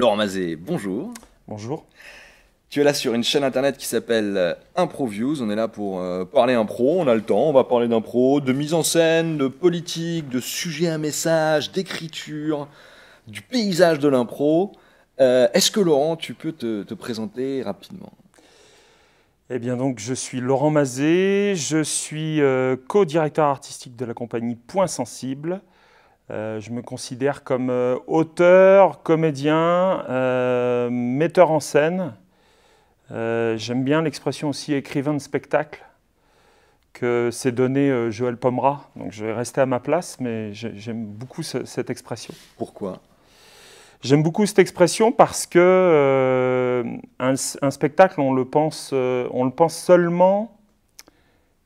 Laurent Mazet, bonjour. Bonjour. Tu es là sur une chaîne internet qui s'appelle ImproViews. On est là pour parler impro, on a le temps, on va parler d'impro, de mise en scène, de politique, de sujet à message, d'écriture, du paysage de l'impro. Est-ce que Laurent, tu peux te présenter rapidement? Eh bien donc, je suis Laurent Mazet, je suis co-directeur artistique de la compagnie Point Sensible. Je me considère comme auteur, comédien, metteur en scène. J'aime bien l'expression aussi écrivain de spectacle que s'est donné Joël Pomera. Donc je vais rester à ma place, mais j'aime beaucoup cette expression. Pourquoi? J'aime beaucoup cette expression parce que un spectacle, on le pense seulement,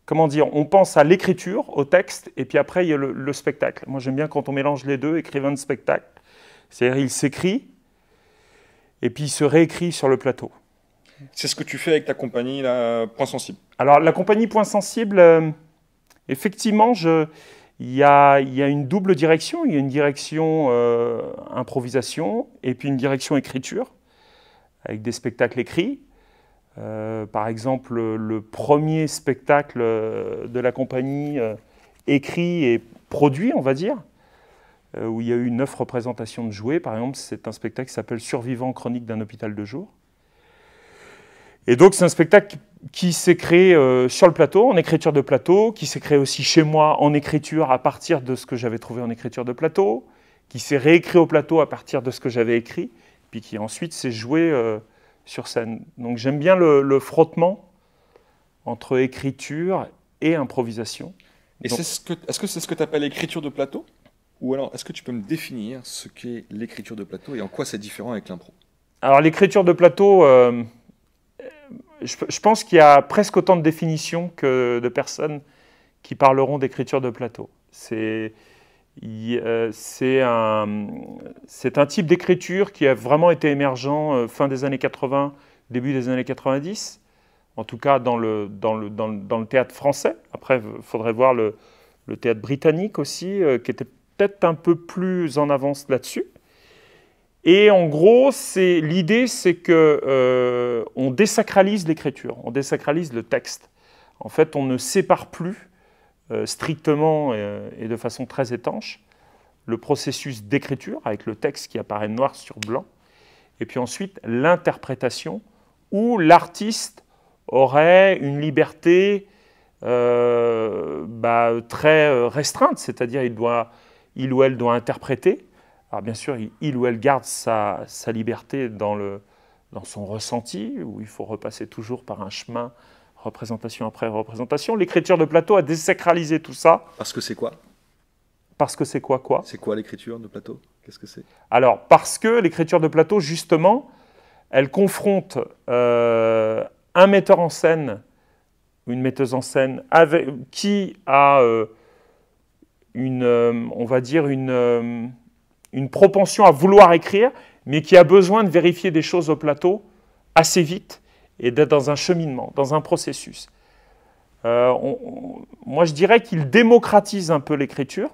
comment dire, on pense à l'écriture, au texte, et puis après il y a le spectacle. Moi j'aime bien quand on mélange les deux, écrivain de spectacle. C'est-à-dire il s'écrit, et puis il se réécrit sur le plateau. C'est ce que tu fais avec ta compagnie, là, Point Sensible. Alors la compagnie Point Sensible, effectivement, il y a une double direction. Il y a une direction improvisation et puis une direction écriture, avec des spectacles écrits. Par exemple, le premier spectacle de la compagnie écrit et produit, on va dire, où il y a eu 9 représentations de jouets. Par exemple, c'est un spectacle qui s'appelle « Survivant chronique d'un hôpital de jour ». Et donc, c'est un spectacle qui s'est créé sur le plateau, en écriture de plateau, qui s'est créé aussi chez moi en écriture à partir de ce que j'avais trouvé en écriture de plateau, qui s'est réécrit au plateau à partir de ce que j'avais écrit, puis qui ensuite s'est joué sur scène. Donc j'aime bien le frottement entre écriture et improvisation. Et est-ce que c'est ce que tu appelles l'écriture de plateau? Ou alors, est-ce que tu peux me définir ce qu'est l'écriture de plateau et en quoi c'est différent avec l'impro? Alors l'écriture de plateau... je pense qu'il y a presque autant de définitions que de personnes qui parleront d'écriture de plateau. C'est un type d'écriture qui a vraiment été émergent fin des années 80, début des années 90, en tout cas dans le théâtre français. Après, il faudrait voir le théâtre britannique aussi, qui était peut-être un peu plus en avance là-dessus. Et en gros, l'idée, c'est qu'on désacralise l'écriture, on désacralise le texte. En fait, on ne sépare plus strictement et de façon très étanche le processus d'écriture, avec le texte qui apparaît noir sur blanc, et puis ensuite l'interprétation, où l'artiste aurait une liberté très restreinte, c'est-à-dire il ou elle doit interpréter. Alors bien sûr, il ou elle garde sa liberté dans son ressenti, où il faut repasser toujours par un chemin, représentation après représentation. L'écriture de plateau a désacralisé tout ça. Parce que c'est quoi? Parce que c'est quoi? C'est quoi l'écriture de plateau? Qu'est-ce que c'est? Alors, parce que l'écriture de plateau, justement, elle confronte un metteur en scène, une metteuse en scène, qui a on va dire une propension à vouloir écrire, mais qui a besoin de vérifier des choses au plateau assez vite et d'être dans un cheminement, dans un processus. Moi, je dirais qu'il démocratise un peu l'écriture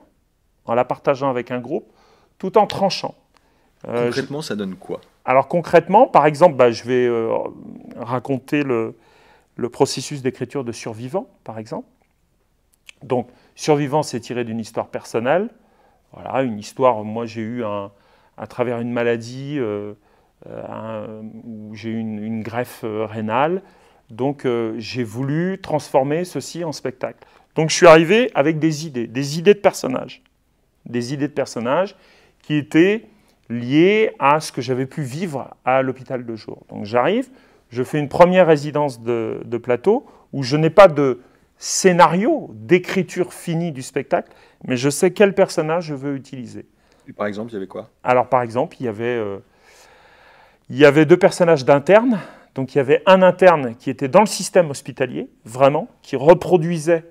en la partageant avec un groupe, tout en tranchant. Concrètement, ça donne quoi? Alors concrètement, par exemple, je vais raconter le processus d'écriture de Survivant, par exemple. Donc, Survivant, c'est tiré d'une histoire personnelle. Voilà, une histoire, moi j'ai eu à travers une maladie où j'ai eu une greffe rénale, donc j'ai voulu transformer ceci en spectacle. Donc je suis arrivé avec des idées de personnages, qui étaient liées à ce que j'avais pu vivre à l'hôpital de jour. Donc j'arrive, je fais une première résidence de plateau où je n'ai pas de scénario, d'écriture finie du spectacle, mais je sais quel personnage je veux utiliser. Et par exemple, il y avait quoi? Alors, par exemple, il y avait 2 personnages d'internes. Donc, il y avait un interne qui était dans le système hospitalier, vraiment, qui reproduisait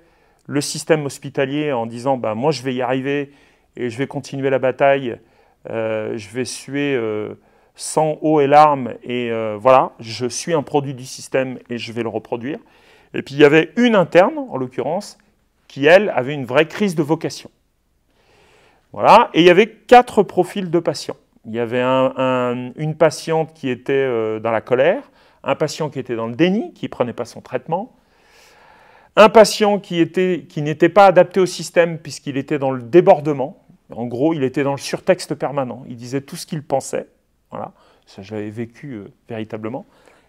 le système hospitalier en disant « moi, je vais y arriver et je vais continuer la bataille, je vais suer sang, eau et larmes, et voilà, je suis un produit du système et je vais le reproduire ». Et puis il y avait une interne, en l'occurrence, qui, elle, avait une vraie crise de vocation. Voilà. Et il y avait 4 profils de patients. Il y avait une patiente qui était dans la colère, un patient qui était dans le déni, qui ne prenait pas son traitement, un patient qui n'était pas adapté au système puisqu'il était dans le débordement. En gros, il était dans le surtexte permanent. Il disait tout ce qu'il pensait. Voilà. Ça, je l'avais vécu véritablement.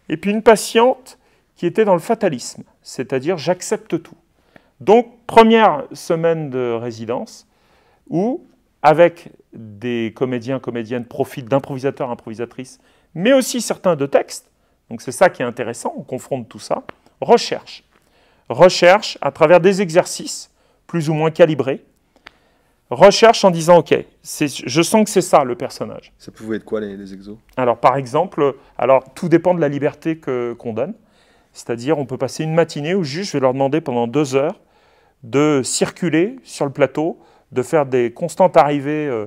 Et puis une patiente qui était dans le fatalisme, c'est-à-dire j'accepte tout. Donc, première semaine de résidence où, avec des comédiens, comédiennes, profils d'improvisateurs, improvisatrices, mais aussi certains de textes, donc c'est ça qui est intéressant, on confronte tout ça, recherche. Recherche à travers des exercices plus ou moins calibrés, recherche en disant, OK, je sens que c'est ça le personnage. Ça pouvait être quoi les exos? Alors par exemple, tout dépend de la liberté qu'on donne, c'est-à-dire on peut passer une matinée où juste je vais leur demander pendant 2 heures de circuler sur le plateau, de faire des constantes arrivées.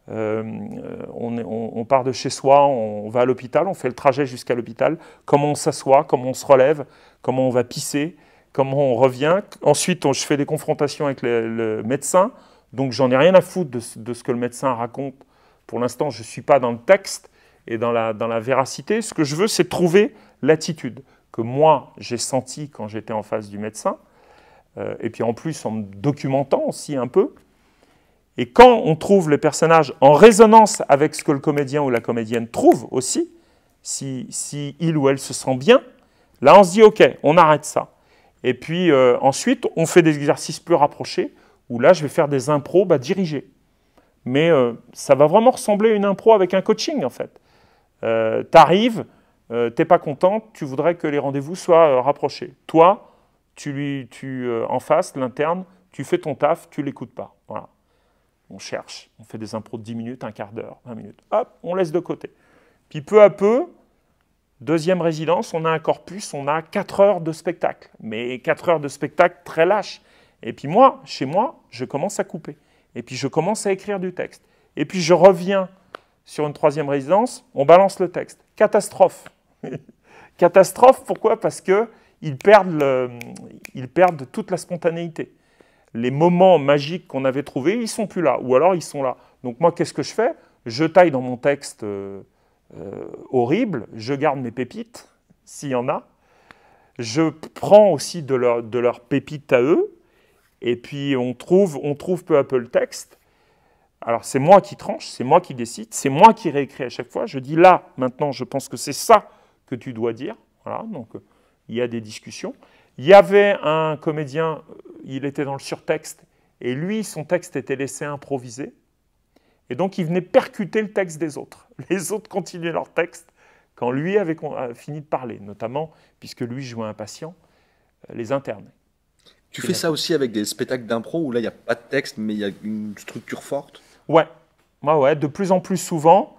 On part de chez soi, on va à l'hôpital, on fait le trajet jusqu'à l'hôpital, comment on s'assoit, comment on se relève, comment on va pisser, comment on revient. Ensuite, je fais des confrontations avec le médecin, donc j'en ai rien à foutre de ce que le médecin raconte. Pour l'instant, je ne suis pas dans le texte et dans la véracité. Ce que je veux, c'est trouver l'attitude que moi, j'ai sentie quand j'étais en face du médecin, et puis en plus en me documentant aussi un peu. Et quand on trouve les personnages en résonance avec ce que le comédien ou la comédienne trouve aussi, si il ou elle se sent bien, là on se dit ok, on arrête ça. Et puis ensuite, on fait des exercices plus rapprochés, où là je vais faire des impros dirigés. Mais ça va vraiment ressembler à une impro avec un coaching en fait. T'arrives, t'es pas content, tu voudrais que les rendez-vous soient rapprochés. Toi, en face, l'interne, tu fais ton taf, tu l'écoutes pas. Voilà. On cherche, on fait des impros de 10 minutes, un quart d'heure, 20 minutes. Hop, on laisse de côté. Puis peu à peu, deuxième résidence, on a un corpus, on a 4 heures de spectacle. Mais 4 heures de spectacle très lâche. Et puis moi, chez moi, je commence à couper. Et puis je commence à écrire du texte. Et puis je reviens sur une 3e résidence, on balance le texte. Catastrophe. Catastrophe, pourquoi? Parce qu'ils perdent toute la spontanéité. Les moments magiques qu'on avait trouvés, ils ne sont plus là, ou alors ils sont là. Donc moi, qu'est-ce que je fais? Je taille dans mon texte horrible, je garde mes pépites, s'il y en a. Je prends aussi de leurs pépites à eux, et puis on trouve peu à peu le texte. Alors c'est moi qui tranche, c'est moi qui décide, c'est moi qui réécris à chaque fois. Je dis là, maintenant, je pense que c'est ça que tu dois dire. Voilà, donc il y a des discussions. Il y avait un comédien, il était dans le surtexte, et lui, son texte était laissé improviser. Et donc, il venait percuter le texte des autres. Les autres continuaient leur texte quand lui avait fini de parler, notamment, puisque lui jouait un patient, les internes. Tu fais ça aussi avec des spectacles d'impro où là, il n'y a pas de texte, mais il y a une structure forte? Ouais, de plus en plus souvent.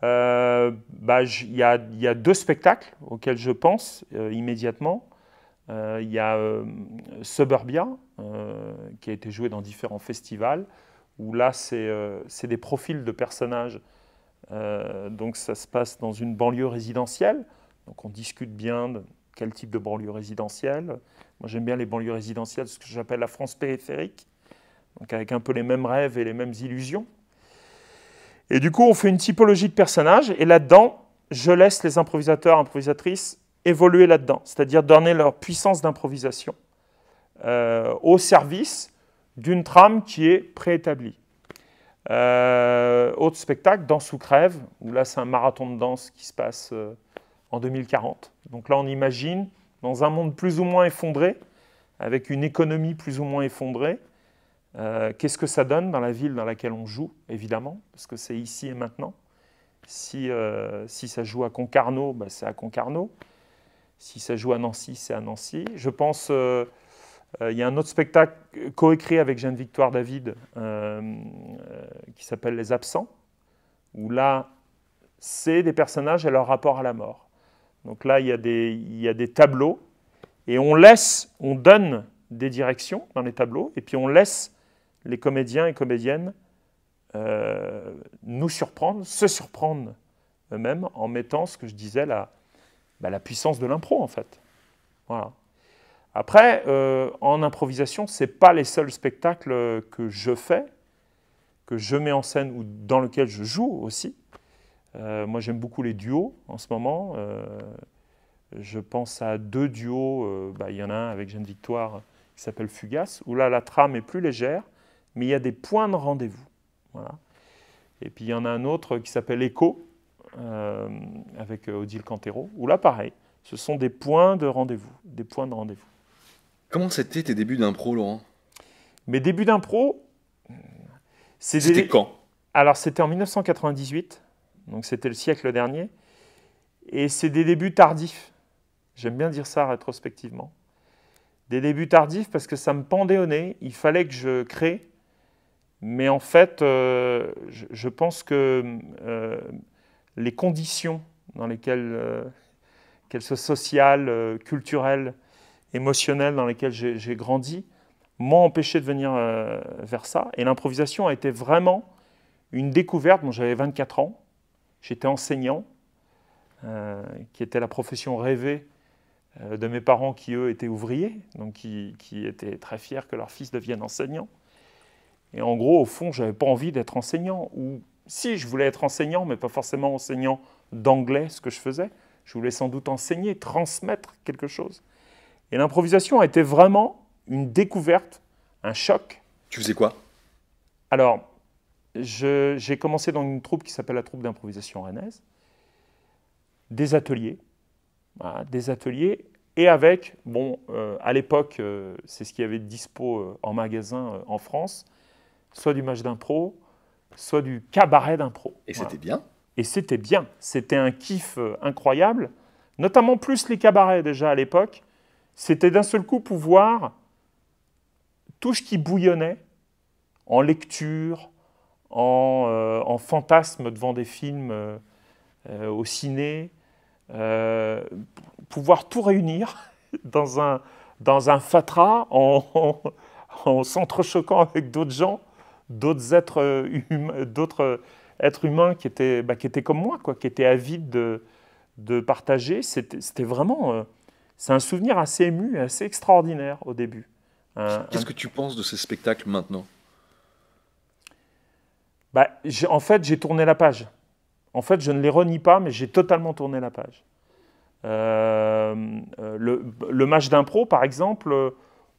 Il y a 2 spectacles auxquels je pense immédiatement. Il y a Suburbia, qui a été joué dans différents festivals, où là, c'est des profils de personnages. Donc ça se passe dans une banlieue résidentielle. Donc on discute bien de quel type de banlieue résidentielle. Moi, j'aime bien les banlieues résidentielles, ce que j'appelle la France périphérique, donc avec un peu les mêmes rêves et les mêmes illusions. Et du coup, on fait une typologie de personnages, et là-dedans, je laisse les improvisateurs, improvisatrices évoluer là-dedans, c'est-à-dire donner leur puissance d'improvisation au service d'une trame qui est préétablie. Autre spectacle, Danse ou crève, où là c'est un marathon de danse qui se passe en 2040. Donc là on imagine, dans un monde plus ou moins effondré, avec une économie plus ou moins effondrée, qu'est-ce que ça donne dans la ville dans laquelle on joue, évidemment, parce que c'est ici et maintenant. Si ça joue à Concarneau, c'est à Concarneau. Si ça joue à Nancy, c'est à Nancy. Je pense, il y a un autre spectacle coécrit avec Jeanne-Victoire David qui s'appelle Les Absents, où là, c'est des personnages et leur rapport à la mort. Donc là, il y a des tableaux, et on donne des directions dans les tableaux, et puis on laisse les comédiens et comédiennes nous surprendre, se surprendre eux-mêmes en mettant, ce que je disais, la puissance de l'impro, en fait. Voilà. Après, en improvisation, ce n'est pas les seuls spectacles que je fais, que je mets en scène ou dans lesquels je joue aussi. Moi, j'aime beaucoup les duos en ce moment. Je pense à 2 duos. Il y en a un avec Jeanne Victoire qui s'appelle Fugace, où là, la trame est plus légère, mais il y a des points de rendez-vous. Voilà. Et puis, il y en a un autre qui s'appelle Echo, avec Odile Cantero, où là, pareil, ce sont des points de rendez-vous. Des points de rendez-vous. Comment c'était tes débuts d'impro, Laurent? Mes débuts d'impro, C'était quand? Alors, c'était en 1998, donc c'était le siècle dernier, et c'est des débuts tardifs. J'aime bien dire ça rétrospectivement. Des débuts tardifs parce que ça me pendait au nez, il fallait que je crée, mais en fait, je pense que les conditions dans lesquelles, qu'elles soient sociales, culturelles, émotionnelles, dans lesquelles j'ai grandi, m'ont empêché de venir vers ça. Et l'improvisation a été vraiment une découverte. Bon, j'avais 24 ans, j'étais enseignant, qui était la profession rêvée de mes parents qui, eux, étaient ouvriers, donc qui étaient très fiers que leur fils devienne enseignant. Et en gros, au fond, je n'avais pas envie d'être enseignant. Ou si, je voulais être enseignant, mais pas forcément enseignant d'anglais, ce que je faisais. Je voulais sans doute enseigner, transmettre quelque chose. Et l'improvisation a été vraiment une découverte, un choc. Tu faisais quoi? Alors, j'ai commencé dans une troupe qui s'appelle la troupe d'improvisation rennaise. Des ateliers. Voilà, des ateliers. Et avec, à l'époque, c'est ce qu'il y avait de dispo en magasin en France, soit du match d'impro, soit du cabaret d'impro. Et voilà. c'était bien? Et c'était bien. C'était un kiff incroyable, notamment plus les cabarets déjà à l'époque. C'était d'un seul coup pouvoir, tout ce qui bouillonnait, en lecture, en fantasme devant des films au ciné, pouvoir tout réunir dans un fatras en s'entrechoquant avec d'autres gens, d'autres êtres humains qui étaient comme moi, quoi, qui étaient avides de partager. C'était vraiment... c'est un souvenir assez ému et assez extraordinaire au début. Qu'est-ce que tu penses de ces spectacles maintenant? En fait, j'ai tourné la page. En fait, je ne les renie pas, mais j'ai totalement tourné la page. Le match d'impro, par exemple,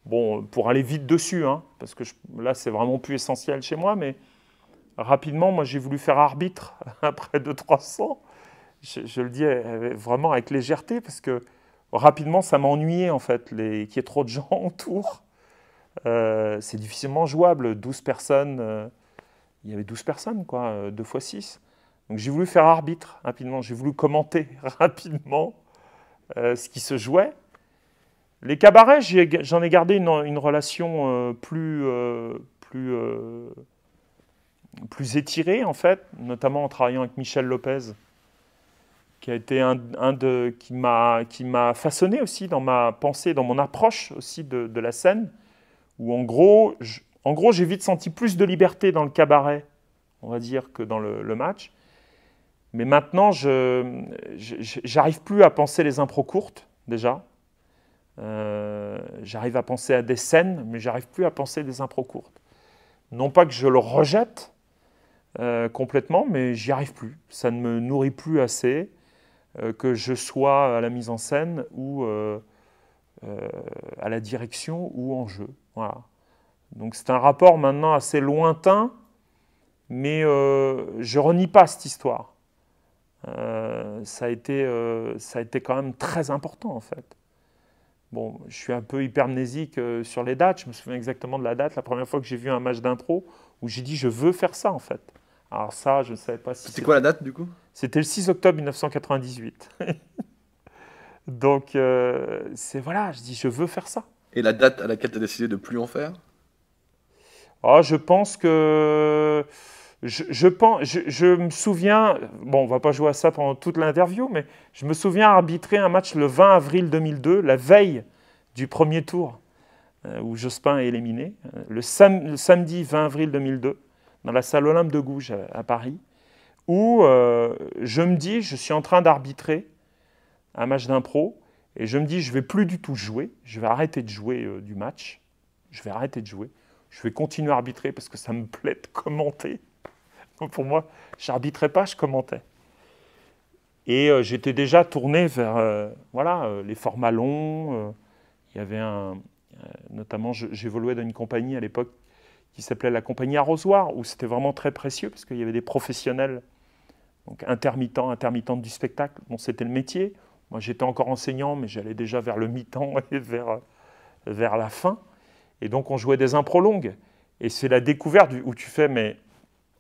pour aller vite dessus, hein, parce que là, c'est vraiment plus essentiel chez moi, mais rapidement, moi, j'ai voulu faire arbitre après 200-300 ans. Je le dis vraiment avec légèreté, parce que rapidement, ça m'ennuyait, en fait, qu'il y ait trop de gens autour. C'est difficilement jouable, 12 personnes. Il y avait 12 personnes, quoi, 2 fois 6. Donc j'ai voulu faire arbitre rapidement, j'ai voulu commenter rapidement ce qui se jouait. Les cabarets, j'en ai gardé une relation plus étirée, en fait, notamment en travaillant avec Michel Lopez, qui a été qui m'a façonné aussi dans ma pensée, dans mon approche aussi de la scène, où en gros, j'ai vite senti plus de liberté dans le cabaret, on va dire, que dans le match. Mais maintenant, j'arrive plus à penser les impros courtes, déjà. J'arrive à penser à des scènes, mais j'arrive plus à penser des impros courtes. Non pas que je le rejette complètement, mais j'y arrive plus. Ça ne me nourrit plus assez, que je sois à la mise en scène ou à la direction ou en jeu. Voilà. Donc c'est un rapport maintenant assez lointain, mais je renie pas cette histoire. Ça a été quand même très important, en fait. Bon, je suis un peu hypermnésique sur les dates. Je me souviens exactement de la date, la première fois que j'ai vu un match d'impro, où j'ai dit je veux faire ça, en fait. Alors ça, je ne savais pas si... C'était quoi la date, du coup? C'était le 6 octobre 1998. Donc, voilà, je dis je veux faire ça. Et la date à laquelle tu as décidé de plus en faire? Je pense que... Je me souviens, on ne va pas jouer à ça pendant toute l'interview, mais je me souviens arbitrer un match le 20 avril 2002, la veille du premier tour, où Jospin est éliminé, le samedi 20 avril 2002, dans la salle Olympe de Gouges à Paris, où je me dis, je suis en train d'arbitrer un match d'impro, et je me dis, je ne vais plus du tout jouer, je vais arrêter de jouer du match, je vais arrêter de jouer, je vais continuer à arbitrer parce que ça me plaît de commenter. Pour moi, je n'arbitrais pas, je commentais. Et j'étais déjà tourné vers les formats longs. Il y avait notamment, j'évoluais dans une compagnie à l'époque qui s'appelait la compagnie Arrosoir, où c'était vraiment très précieux parce qu'il y avait des professionnels, donc intermittentes du spectacle. Bon, c'était le métier. Moi, j'étais encore enseignant, mais j'allais déjà vers le mi-temps et vers la fin. Et donc, on jouait des impros longues. Et c'est la découverte où tu fais, mais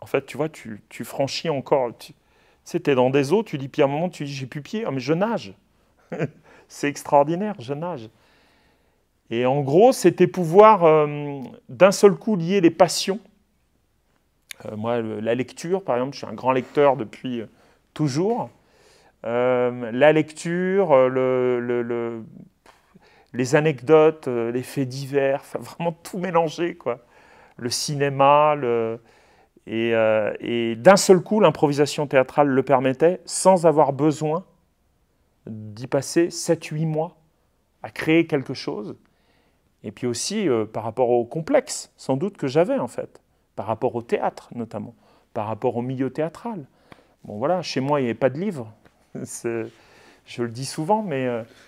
en fait, tu vois, tu franchis encore. Tu sais, t'es dans des eaux, tu dis, puis à un moment, tu dis, j'ai plus pied. Ah, mais je nage. C'est extraordinaire, je nage. Et en gros, c'était pouvoir d'un seul coup lier les passions. Moi, la lecture, par exemple, je suis un grand lecteur depuis toujours. La lecture, les anecdotes, les faits divers, enfin, vraiment tout mélanger, quoi. Le cinéma, et d'un seul coup, l'improvisation théâtrale le permettait, sans avoir besoin d'y passer 7-8 mois à créer quelque chose. Et puis aussi par rapport au complexe, sans doute, que j'avais, en fait, par rapport au théâtre, notamment, par rapport au milieu théâtral. Bon, voilà, chez moi, il n'y avait pas de livre. Je le dis souvent, mais...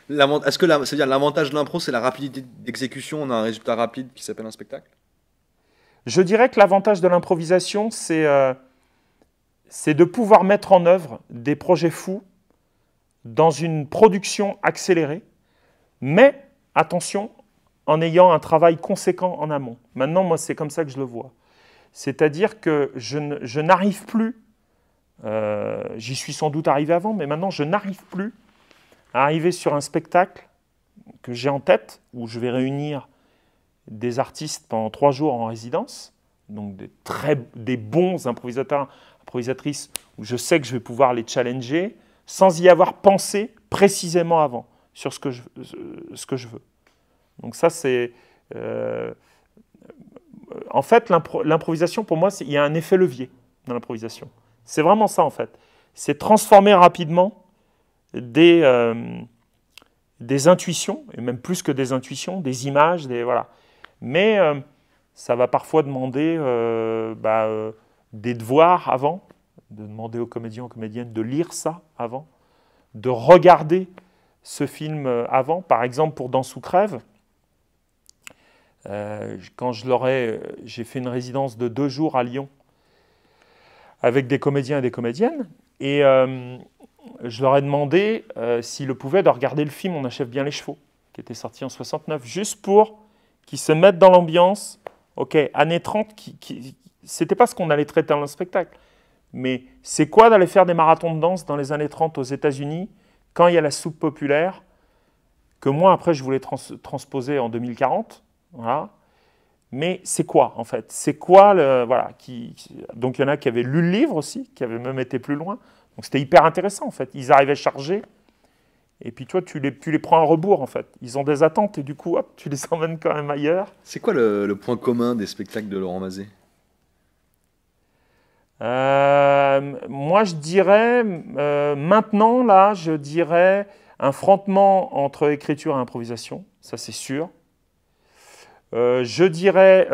Est-ce que c'est-à-dire l'avantage de l'impro, c'est la rapidité d'exécution, on a un résultat rapide qui s'appelle un spectacle? Je dirais que l'avantage de l'improvisation, c'est de pouvoir mettre en œuvre des projets fous dans une production accélérée, mais, attention, en ayant un travail conséquent en amont. Maintenant, moi, c'est comme ça que je le vois. C'est-à-dire que je n'arrive plus, j'y suis sans doute arrivé avant, mais maintenant, je n'arrive plus à arriver sur un spectacle que j'ai en tête, où je vais réunir des artistes pendant 3 jours en résidence, donc des bons improvisateurs, improvisatrices, où je sais que je vais pouvoir les challenger, sans y avoir pensé précisément avant sur ce que je veux. Donc ça, c'est... en fait, l'improvisation, pour moi, il y a un effet levier dans l'improvisation. C'est vraiment ça, en fait. C'est transformer rapidement des intuitions, et même plus que des intuitions, des images, voilà. Mais ça va parfois demander des devoirs avant, de demander aux comédiens, aux comédiennes de lire ça avant, de regarder ce film avant. Par exemple, pour Danse ou crève, quand j'ai fait une résidence de 2 jours à Lyon avec des comédiens et des comédiennes, et je leur ai demandé s'ils pouvaient de regarder le film On achève bien les chevaux, qui était sorti en 69, juste pour qu'ils se mettent dans l'ambiance. Ok, années 30, c'était pas ce qu'on allait traiter dans le spectacle, mais c'est quoi d'aller faire des marathons de danse dans les années 30 aux États-Unis quand il y a la soupe populaire, que moi après je voulais transposer en 2040. Voilà. Mais c'est quoi, en fait? C'est quoi donc il y en a qui avaient lu le livre aussi, qui avaient même été plus loin. Donc c'était hyper intéressant, en fait. Ils arrivaient chargés, et puis toi, tu les prends à rebours, en fait. Ils ont des attentes, et du coup, hop, tu les emmènes quand même ailleurs. C'est quoi le point commun des spectacles de Laurent Mazet? Moi, je dirais, maintenant, là, je dirais un frottement entre écriture et improvisation, ça c'est sûr. Je dirais,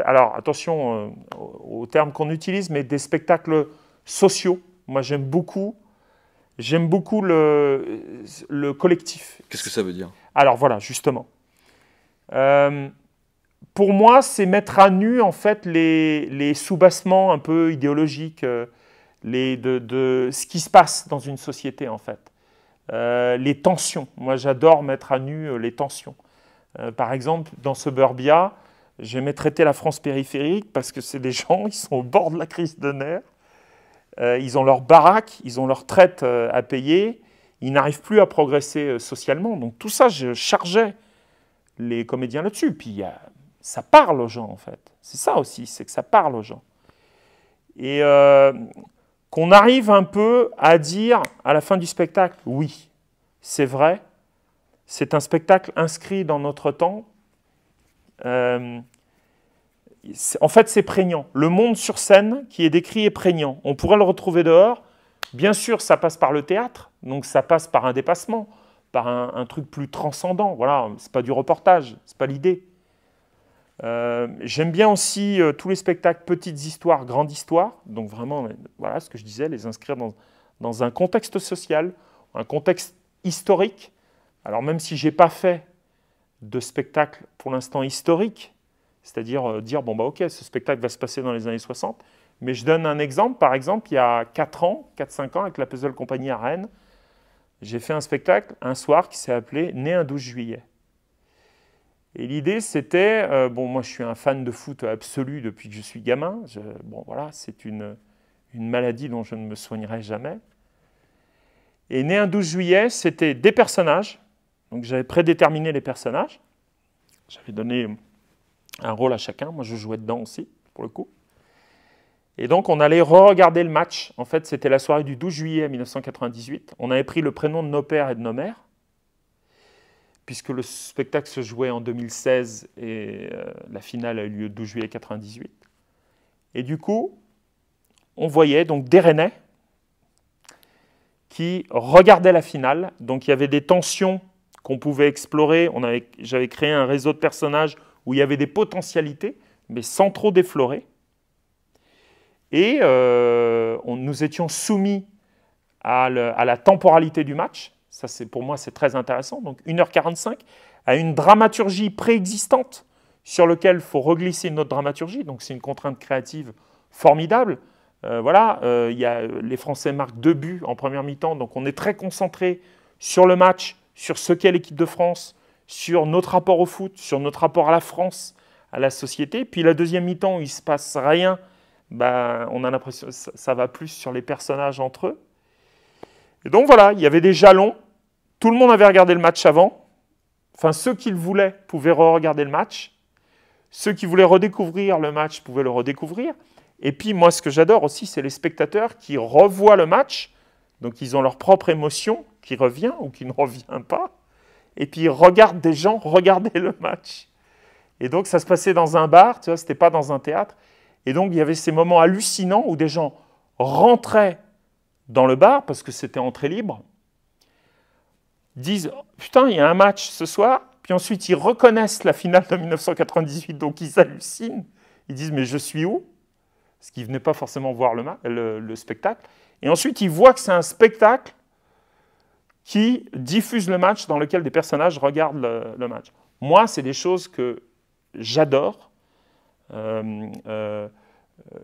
alors attention aux termes qu'on utilise, mais des spectacles sociaux. Moi, j'aime beaucoup le collectif. Qu'est-ce que ça veut dire? Alors voilà, justement. Pour moi, c'est mettre à nu en fait les soubassements un peu idéologiques de ce qui se passe dans une société en fait. Les tensions. Moi, j'adore mettre à nu les tensions. Par exemple, dans Suburbia, j'aimais traiter la France périphérique parce que c'est des gens, ils sont au bord de la crise de nerfs, ils ont leur baraque, ils ont leur traite à payer, ils n'arrivent plus à progresser socialement. Donc tout ça, je chargeais les comédiens là-dessus. Puis ça parle aux gens, en fait. C'est ça aussi, c'est que ça parle aux gens. Et qu'on arrive un peu à dire à la fin du spectacle, oui, c'est vrai, c'est un spectacle inscrit dans notre temps. En fait, c'est prégnant. Le monde sur scène qui est décrit est prégnant. On pourrait le retrouver dehors. Bien sûr, ça passe par le théâtre, donc ça passe par un dépassement, par un truc plus transcendant. Voilà, c'est pas du reportage, c'est pas l'idée. J'aime bien aussi tous les spectacles petites histoires, grandes histoires. Donc vraiment, voilà ce que je disais, les inscrire dans un contexte social, un contexte historique. Alors même si je n'ai pas fait de spectacle pour l'instant historique, c'est-à-dire dire, bon, bah, ok, ce spectacle va se passer dans les années 60, mais je donne un exemple. Par exemple, il y a 4-5 ans, avec la Puzzle Company à Rennes, j'ai fait un spectacle un soir qui s'est appelé « Né un 12 juillet ». Et l'idée, c'était, bon, moi je suis un fan de foot absolu depuis que je suis gamin. Bon, voilà, c'est une maladie dont je ne me soignerai jamais. Et Né un 12 juillet, c'était des personnages. Donc j'avais prédéterminé les personnages. J'avais donné un rôle à chacun. Moi, je jouais dedans aussi, pour le coup. Et donc, on allait re-regarder le match. En fait, c'était la soirée du 12 juillet 1998. On avait pris le prénom de nos pères et de nos mères, puisque le spectacle se jouait en 2016 et la finale a eu lieu le 12 juillet 1998. Et du coup, on voyait donc des Rennais qui regardaient la finale. Donc, il y avait des tensions qu'on pouvait explorer. J'avais créé un réseau de personnages où il y avait des potentialités, mais sans trop déflorer. Et nous étions soumis à la temporalité du match. Ça, pour moi, c'est très intéressant. Donc 1h45, à une dramaturgie préexistante sur laquelle il faut reglisser une autre dramaturgie. Donc c'est une contrainte créative formidable. Les Français marquent 2 buts en première mi-temps. Donc on est très concentré sur le match, sur ce qu'est l'équipe de France, sur notre rapport au foot, sur notre rapport à la France, à la société. Puis la deuxième mi-temps où il ne se passe rien, on a l'impression que ça va plus sur les personnages entre eux. Et donc voilà, il y avait des jalons. Tout le monde avait regardé le match avant. Enfin, ceux qui le voulaient pouvaient re-regarder le match. Ceux qui voulaient redécouvrir le match pouvaient le redécouvrir. Et puis moi, ce que j'adore aussi, c'est les spectateurs qui revoient le match. Donc ils ont leur propre émotion qui revient ou qui ne revient pas. Et puis ils regardent des gens regarder le match. Et donc ça se passait dans un bar, tu vois, c'était pas dans un théâtre. Et donc il y avait ces moments hallucinants où des gens rentraient dans le bar, parce que c'était entrée libre, disent « Putain, il y a un match ce soir », puis ensuite ils reconnaissent la finale de 1998, donc ils hallucinent, ils disent « Mais je suis où ?» Parce qu'ils ne venaient pas forcément voir le spectacle. Et ensuite ils voient que c'est un spectacle qui diffuse le match, dans lequel des personnages regardent le match. Moi, c'est des choses que j'adore,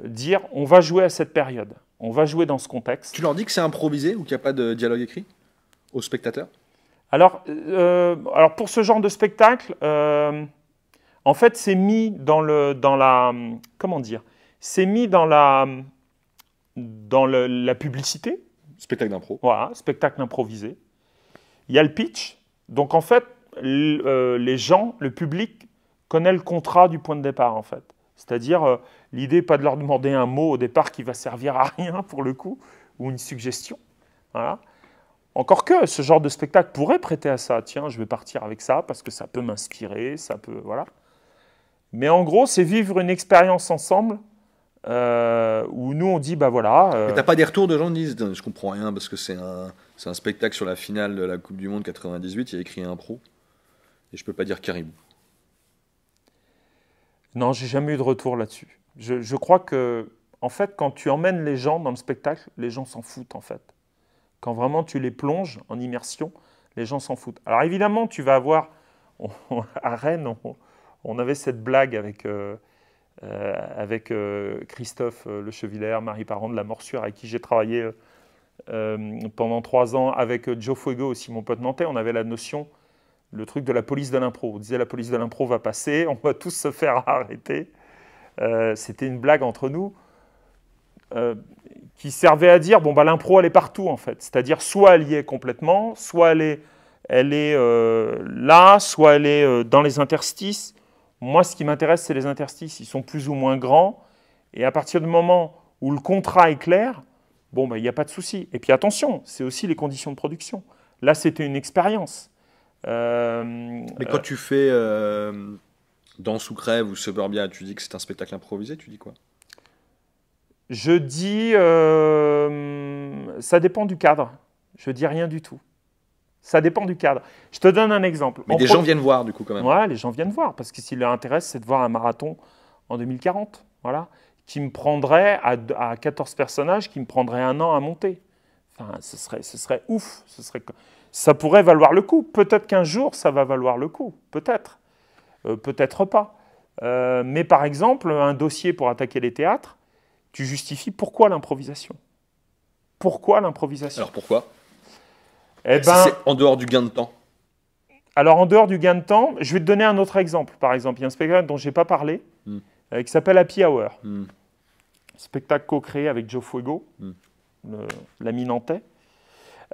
dire « On va jouer à cette période ». On va jouer dans ce contexte. Tu leur dis que c'est improvisé ou qu'il n'y a pas de dialogue écrit aux spectateurs? Alors, pour ce genre de spectacle, en fait, c'est mis dans la publicité. Spectacle d'impro. Voilà, spectacle improvisé. Il y a le pitch. Donc, en fait, les gens, le public, connaît le contrat du point de départ, en fait. C'est-à-dire, l'idée n'est pas de leur demander un mot au départ qui va servir à rien, pour le coup, ou une suggestion. Voilà. Encore que ce genre de spectacle pourrait prêter à ça. Tiens, je vais partir avec ça parce que ça peut m'inspirer, ça peut... Voilà. Mais en gros, c'est vivre une expérience ensemble où nous, on dit, bah voilà... Mais t'as pas des retours de gens qui disent « Je comprends rien parce que c'est un spectacle sur la finale de la Coupe du Monde 98, il y a écrit impro et je peux pas dire caribou ». Non, j'ai jamais eu de retour là-dessus. Je crois que, en fait, quand tu emmènes les gens dans le spectacle, les gens s'en foutent, en fait. Quand vraiment tu les plonges en immersion, les gens s'en foutent. Alors évidemment, tu vas avoir... à Rennes, on avait cette blague avec Christophe Le Chevillère, Marie Parent de La Morsure, avec qui j'ai travaillé pendant 3 ans, avec Joe Fuego aussi, mon pote nantais. On avait la notion... le truc de la police de l'impro. On disait la police de l'impro va passer, on va tous se faire arrêter. C'était une blague entre nous qui servait à dire, bon, bah, l'impro, elle est partout, en fait. C'est-à-dire, soit elle y est complètement, soit elle est là, soit elle est dans les interstices. Moi, ce qui m'intéresse, c'est les interstices. Ils sont plus ou moins grands. Et à partir du moment où le contrat est clair, bon, bah, il n'y a pas de souci. Et puis, attention, c'est aussi les conditions de production. Là, c'était une expérience. Mais quand tu fais Danse ou Crève ou Suburbia, tu dis que c'est un spectacle improvisé, tu dis quoi? Je dis, ça dépend du cadre. Je dis rien du tout. Ça dépend du cadre. Je te donne un exemple. Mais des gens viennent voir, du coup, quand même. Ouais, les gens viennent voir, parce que ce qui leur intéresse, c'est de voir un marathon en 2040, voilà, qui me prendrait, à 14 personnages, qui me prendrait 1 an à monter. Enfin, ce serait ouf. Ça pourrait valoir le coup. Peut-être qu'un jour, ça va valoir le coup. Peut-être. Peut-être pas. Mais par exemple, un dossier pour attaquer les théâtres, tu justifies pourquoi l'improvisation. Pourquoi l'improvisation? Alors pourquoi? Eh Si ben, c'est en dehors du gain de temps. alors, en dehors du gain de temps, je vais te donner un autre exemple. Par exemple, il y a un spectacle dont je n'ai pas parlé, qui s'appelle Happy Hour. Spectacle co-créé avec Joe Fuego, l'ami nantais.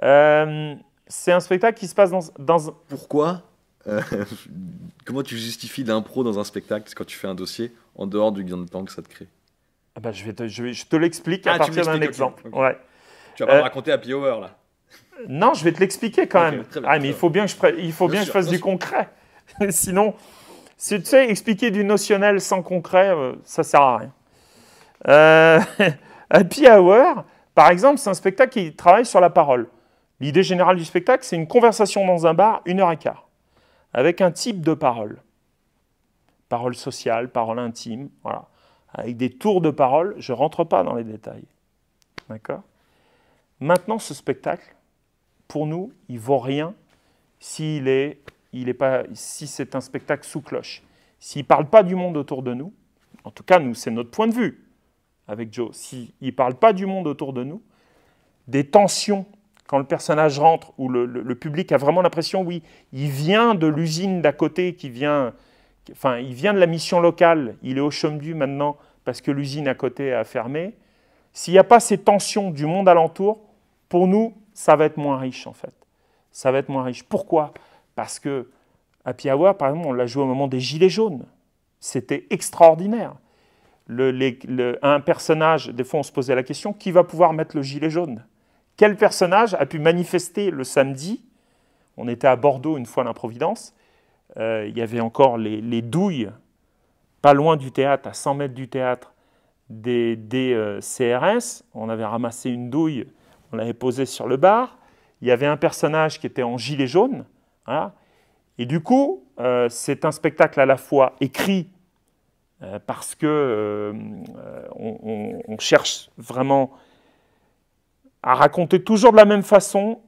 C'est un spectacle qui se passe dans... Pourquoi comment tu justifies l'impro dans un spectacle quand tu fais un dossier en dehors du gain de temps que ça te crée? Ah bah, je te l'explique à tu partir d'un m'expliques, exemple. ok. Ouais. Tu vas pas me raconter Happy Hour là. Non, je vais te l'expliquer quand Ok, même. très bien, Mais très il faut bien que je fasse du concret. Sinon, tu sais, expliquer du notionnel sans concret, ça sert à rien. Happy Hour, par exemple, c'est un spectacle qui travaille sur la parole. L'idée générale du spectacle, c'est une conversation dans un bar, 1h15, avec un type de parole. Parole sociale, parole intime, voilà. Avec des tours de parole, je ne rentre pas dans les détails. D'accord? Maintenant, ce spectacle, pour nous, il ne vaut rien si c'est un spectacle sous cloche. S'il ne parle pas du monde autour de nous, en tout cas, nous, c'est notre point de vue avec Joe. S'il ne parle pas du monde autour de nous, des tensions, quand le personnage rentre, où le public a vraiment l'impression, oui, il vient de l'usine d'à côté, il vient de la mission locale, il est au chômage maintenant parce que l'usine à côté a fermé. S'il n'y a pas ces tensions du monde alentour, pour nous, ça va être moins riche en fait. Ça va être moins riche. Pourquoi? Parce que Happy Hour, par exemple, on l'a joué au moment des Gilets jaunes. C'était extraordinaire. Un personnage, des fois on se posait la question, qui va pouvoir mettre le gilet jaune? Quel personnage a pu manifester le samedi? On était à Bordeaux une fois à l'Improvidence. Il y avait encore les douilles, pas loin du théâtre, à 100 mètres du théâtre, des CRS. On avait ramassé une douille, on l'avait posée sur le bar. Il y avait un personnage qui était en gilet jaune. Voilà. Et du coup, c'est un spectacle à la fois écrit, parce que on cherche vraiment à raconter toujours de la même façon.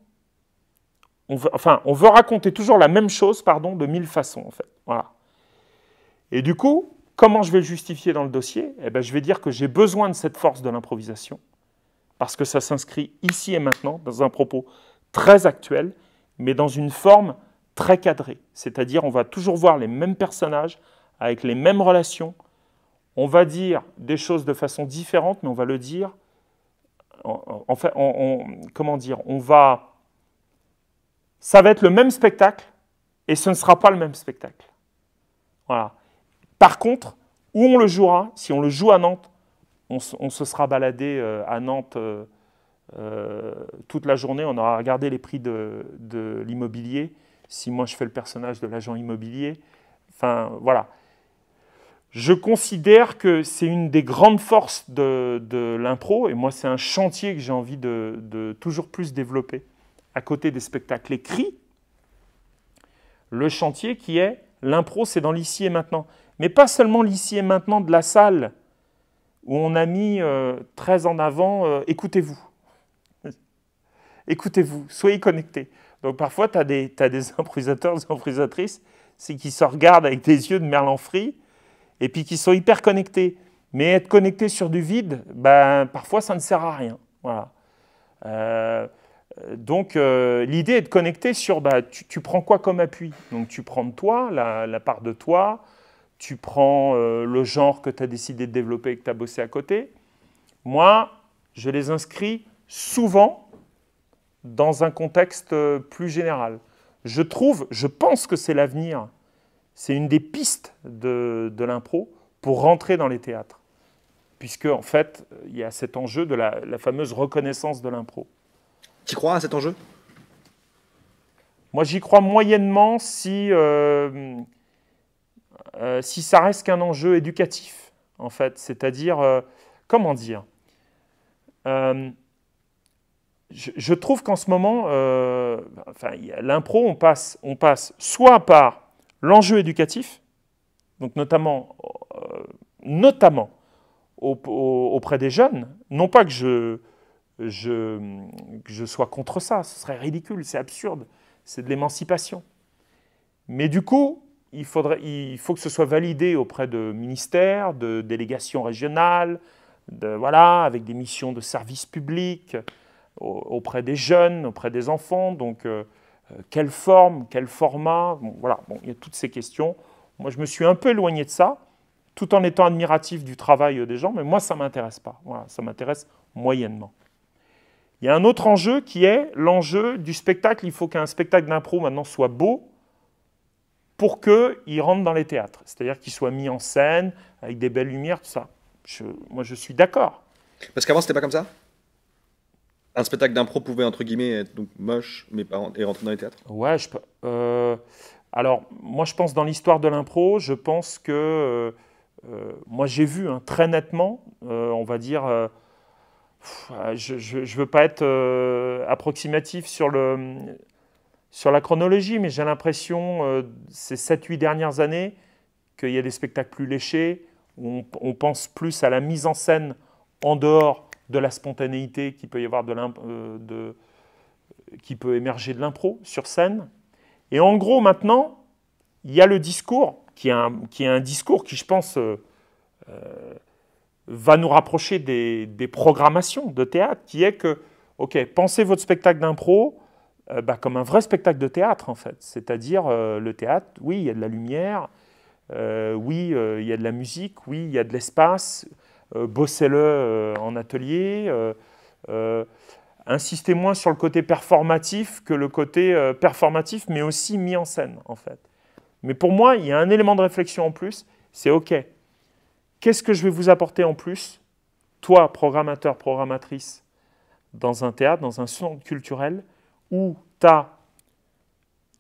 On veut raconter toujours la même chose, de 1000 façons, en fait. Voilà. Et du coup, comment je vais le justifier dans le dossier? Eh ben, je vais dire que j'ai besoin de cette force de l'improvisation, parce que ça s'inscrit ici et maintenant, dans un propos très actuel, mais dans une forme très cadrée. C'est-à-dire, on va toujours voir les mêmes personnages, avec les mêmes relations. On va dire des choses de façon différente, mais on va le dire... comment dire? Ça va être le même spectacle, et ce ne sera pas le même spectacle. Voilà. Par contre, où on le jouera, si on le joue à Nantes, on se sera baladé à Nantes toute la journée, on aura regardé les prix de l'immobilier, si moi je fais le personnage de l'agent immobilier. Enfin, voilà. Je considère que c'est une des grandes forces de l'impro, et moi c'est un chantier que j'ai envie de toujours plus développer, à côté des spectacles écrits, le chantier qui est l'impro, c'est dans l'ici et maintenant. Mais pas seulement l'ici et maintenant de la salle, où on a mis très en avant « écoutez-vous ». Écoutez-vous, soyez connectés. Donc parfois, tu as des improvisateurs, des improvisatrices, c'est qui se regardent avec des yeux de merlan-frit, et puis qui sont hyper connectés. Mais être connecté sur du vide, parfois, ça ne sert à rien. Voilà. Donc, l'idée est de connecter sur, tu prends quoi comme appui? Donc, tu prends de toi, la part de toi, tu prends le genre que tu as décidé de développer et que tu as bossé à côté. Moi, je les inscris souvent dans un contexte plus général. Je pense que c'est l'avenir. C'est une des pistes de l'impro pour rentrer dans les théâtres. Puisque, en fait, il y a cet enjeu de la fameuse reconnaissance de l'impro. Tu crois à cet enjeu? Moi, j'y crois moyennement si ça reste qu'un enjeu éducatif, en fait. C'est-à-dire, comment dire? Je trouve qu'en ce moment, l'impro, on passe soit par l'enjeu éducatif, donc notamment auprès des jeunes, non pas que que je sois contre ça. Ce serait ridicule, c'est absurde. C'est de l'émancipation. Mais du coup, il faut que ce soit validé auprès de ministères, de délégations régionales, voilà, avec des missions de service public, auprès des jeunes, auprès des enfants. Donc, quelle forme, quel format, bon, voilà, bon, il y a toutes ces questions. Moi, je me suis un peu éloigné de ça, tout en étant admiratif du travail des gens, mais moi, ça ne m'intéresse pas. Voilà, ça m'intéresse moyennement. Il y a un autre enjeu qui est l'enjeu du spectacle. Il faut qu'un spectacle d'impro maintenant soit beau pour qu'il rentre dans les théâtres. C'est-à-dire qu'il soit mis en scène, avec des belles lumières, tout ça. Moi, je suis d'accord. Parce qu'avant, c'était pas comme ça? Un spectacle d'impro pouvait, entre guillemets, être donc moche, mais pas et rentrer dans les théâtres? Ouais, alors, moi, je pense dans l'histoire de l'impro, je pense que moi, j'ai vu très nettement, on va dire, je ne veux pas être approximatif sur la chronologie, mais j'ai l'impression, ces 7-8 dernières années, qu'il y a des spectacles plus léchés, où on pense plus à la mise en scène en dehors de la spontanéité qui peut y avoir qui peut émerger de l'impro sur scène. Et en gros, maintenant, il y a le discours, qui est un discours qui, je pense, va nous rapprocher des programmations de théâtre, qui est que, ok, pensez votre spectacle d'impro comme un vrai spectacle de théâtre, en fait. C'est-à-dire, le théâtre, oui, il y a de la lumière, oui, il y a de la musique, oui, il y a de l'espace, bossez-le en atelier, insistez moins sur le côté performatif que le côté performatif, mais aussi mis en scène, en fait. Mais pour moi, il y a un élément de réflexion en plus, c'est OK, qu'est-ce que je vais vous apporter en plus, toi, programmateur, programmatrice, dans un théâtre, dans un centre culturel, où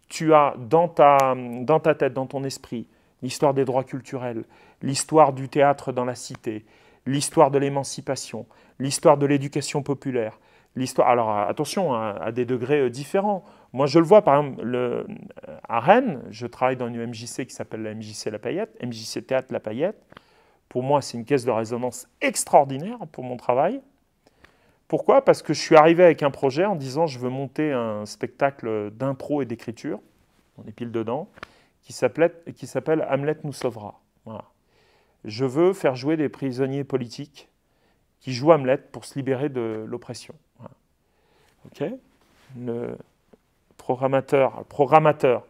tu as dans ta tête, dans ton esprit, l'histoire des droits culturels, l'histoire du théâtre dans la cité, l'histoire de l'émancipation, l'histoire de l'éducation populaire, l'histoire. Alors attention, à des degrés différents. Moi, je le vois, par exemple, à Rennes, je travaille dans une MJC qui s'appelle la MJC La Payette, MJC Théâtre La Payette. Pour moi, c'est une caisse de résonance extraordinaire pour mon travail. Pourquoi? Parce que je suis arrivé avec un projet en disant je veux monter un spectacle d'impro et d'écriture, on est pile dedans, qui s'appelle Hamlet nous sauvera. Voilà. Je veux faire jouer des prisonniers politiques qui jouent Hamlet pour se libérer de l'oppression. Voilà. Okay. Le programmateur